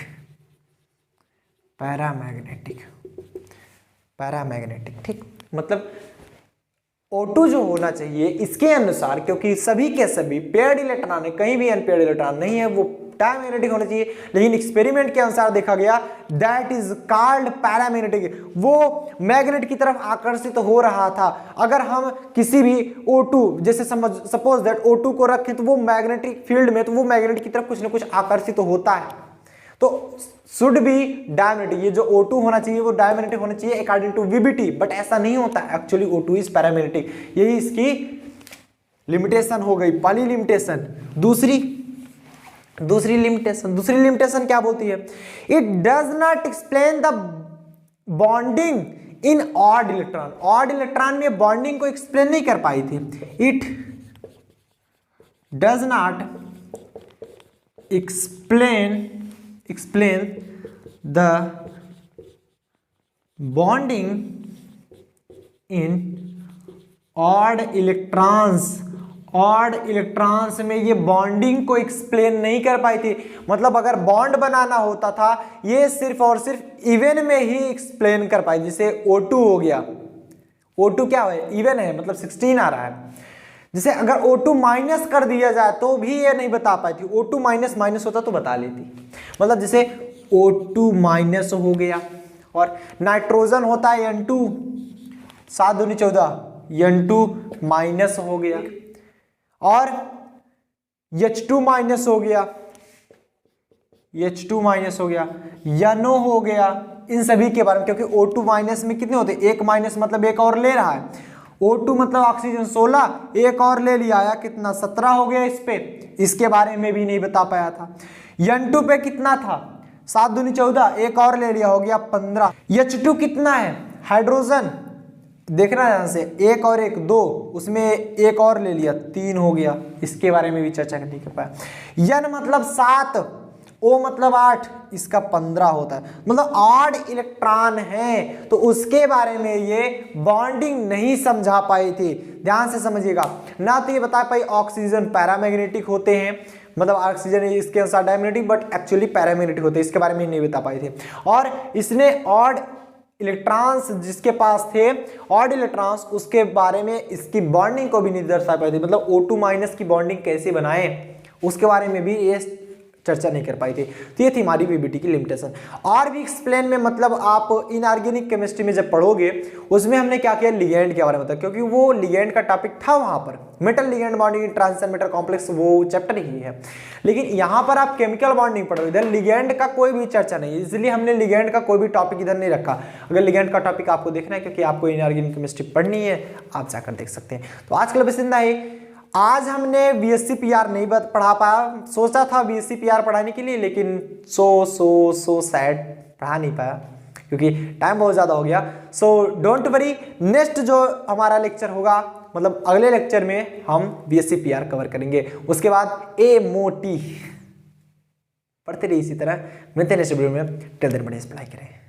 ठीक, मतलब O2 जो होना चाहिए इसके अनुसार, क्योंकि सभी के सभी पेयर्ड इलेक्ट्रॉन है, कहीं भी अनपेयर्ड इलेक्ट्रॉन नहीं है, वो डायमैग्नेटिक होना चाहिए। लेकिन एक्सपेरिमेंट के अनुसार देखा गया दैट इज कॉल्ड पैरामैग्नेटिक, वो मैग्नेट की तरफ आकर्षित हो रहा था। अगर हम किसी भी O2 जैसे सपोज दैट O2 को रखें तो वो मैग्नेटिक फील्ड में, तो वो मैग्नेट की तरफ कुछ ना कुछ आकर्षित होता है, तो शुड बी डायमैग्नेटिक। ये जो O2 होना चाहिए वो डायमैग्नेटिक होना चाहिए अकॉर्डिंग टू वीबीटी, बट ऐसा नहीं होता, एक्चुअली O2 इज पैरामैग्नेटिक। यही इसकी लिमिटेशन हो गई, पहली लिमिटेशन। दूसरी लिमिटेशन क्या बोलती है, it does not explain the bonding in odd electron. Odd electron में बॉन्डिंग को एक्सप्लेन नहीं कर पाई थी। It does not explain the bonding in odd electrons। Odd electrons में ये बॉन्डिंग को एक्सप्लेन नहीं कर पाई थी। मतलब अगर बॉन्ड बनाना होता था ये सिर्फ और सिर्फ इवन में ही एक्सप्लेन कर पाई, जैसे O2 हो गया, O2 क्या है, इवन है, मतलब 16 आ रहा है। जैसे अगर O2 माइनस कर दिया जाए तो भी ये नहीं बता पाई थी, O2 माइनस होता तो बता लेती। मतलब जैसे O2 माइनस हो गया, और नाइट्रोजन होता है N2, 7 दूनी 14, N2 माइनस हो गया, और H2 माइनस हो गया, H2 माइनस हो गया, NO हो गया। इन सभी के बारे में, क्योंकि O2 माइनस में कितने होते हैं, एक माइनस मतलब एक और ले रहा है, O2 मतलब ऑक्सीजन 16, एक और ले लिया, आया कितना 17 हो गया इस पे, इसके बारे में भी नहीं बता पाया था। N2 पे कितना था, 7 दूनी 14, एक और ले लिया, हो गया 15। H2 कितना है, हाइड्रोजन देखना ध्यान से, एक और एक 2, उसमें एक और ले लिया 3 हो गया, इसके बारे में भी चर्चा नहीं कर पाया। N मतलब 7, O मतलब 8, इसका 15 होता है, मतलब 8 इलेक्ट्रॉन है, तो उसके बारे में ये बॉन्डिंग नहीं समझा पाए थे। ध्यान से समझिएगा, ना तो ये बता पाई ऑक्सीजन पैरामैग्नेटिक होते हैं, मतलब ऑक्सीजन इसके अनुसार डायमैग्नेटिक, बट एक्चुअली पैरामैग्नेटिक होते हैं, इसके बारे में नहीं बता पाए थे। और इसने ऑड इलेक्ट्रॉन्स जिसके पास थे, ऑड इलेक्ट्रॉन्स, उसके बारे में इसकी बॉन्डिंग को भी नहीं दर्शा पाए थे, मतलब O2 माइनस की बॉन्डिंग कैसे बनाए उसके बारे में भी ये चर्चा नहीं कर पाई थी। तो ये थी हमारी पीबीटी की लिमिटेशन। और भी एक्सप्लेन में, मतलब आप इनऑर्गेनिक केमिस्ट्री में जब पढ़ोगे उसमें हमने क्या किया, लिगेंड के बारे में बताया, क्योंकि वो लिगेंड का टॉपिक था वहां पर, metal ligand bonding transition metal complex, वो चैप्टर ही है। लेकिन यहाँ पर आप केमिकल बॉन्डिंग पढ़ रहे हो, इधर लिगेंड का कोई भी चर्चा नहीं है, इसलिए हमने लिगेंड का कोई भी टॉपिक इधर नहीं रखा। अगर लिगेंड का टॉपिक आपको देखना है, क्योंकि आपको इनऑर्गेनिक केमिस्ट्री पढ़नी है, आप जाकर देख सकते हैं। तो आज के लिए बस इतना ही। आज हमने बीएससी पीआर नहीं पढ़ा पाया, सोचा था बीएससी पीआर पढ़ाने के लिए, लेकिन सो सैड पढ़ा नहीं पाया क्योंकि टाइम बहुत ज़्यादा हो गया। सो डोंट वरी, नेक्स्ट जो हमारा लेक्चर होगा, मतलब अगले लेक्चर में हम बीएससी पीआर कवर करेंगे, उसके बाद एमओटी पढ़ते रहिए इसी तरह। मिलते हैं नेक्स्ट वीडियो में, टिल देन बढ़िया पढ़ाई करें।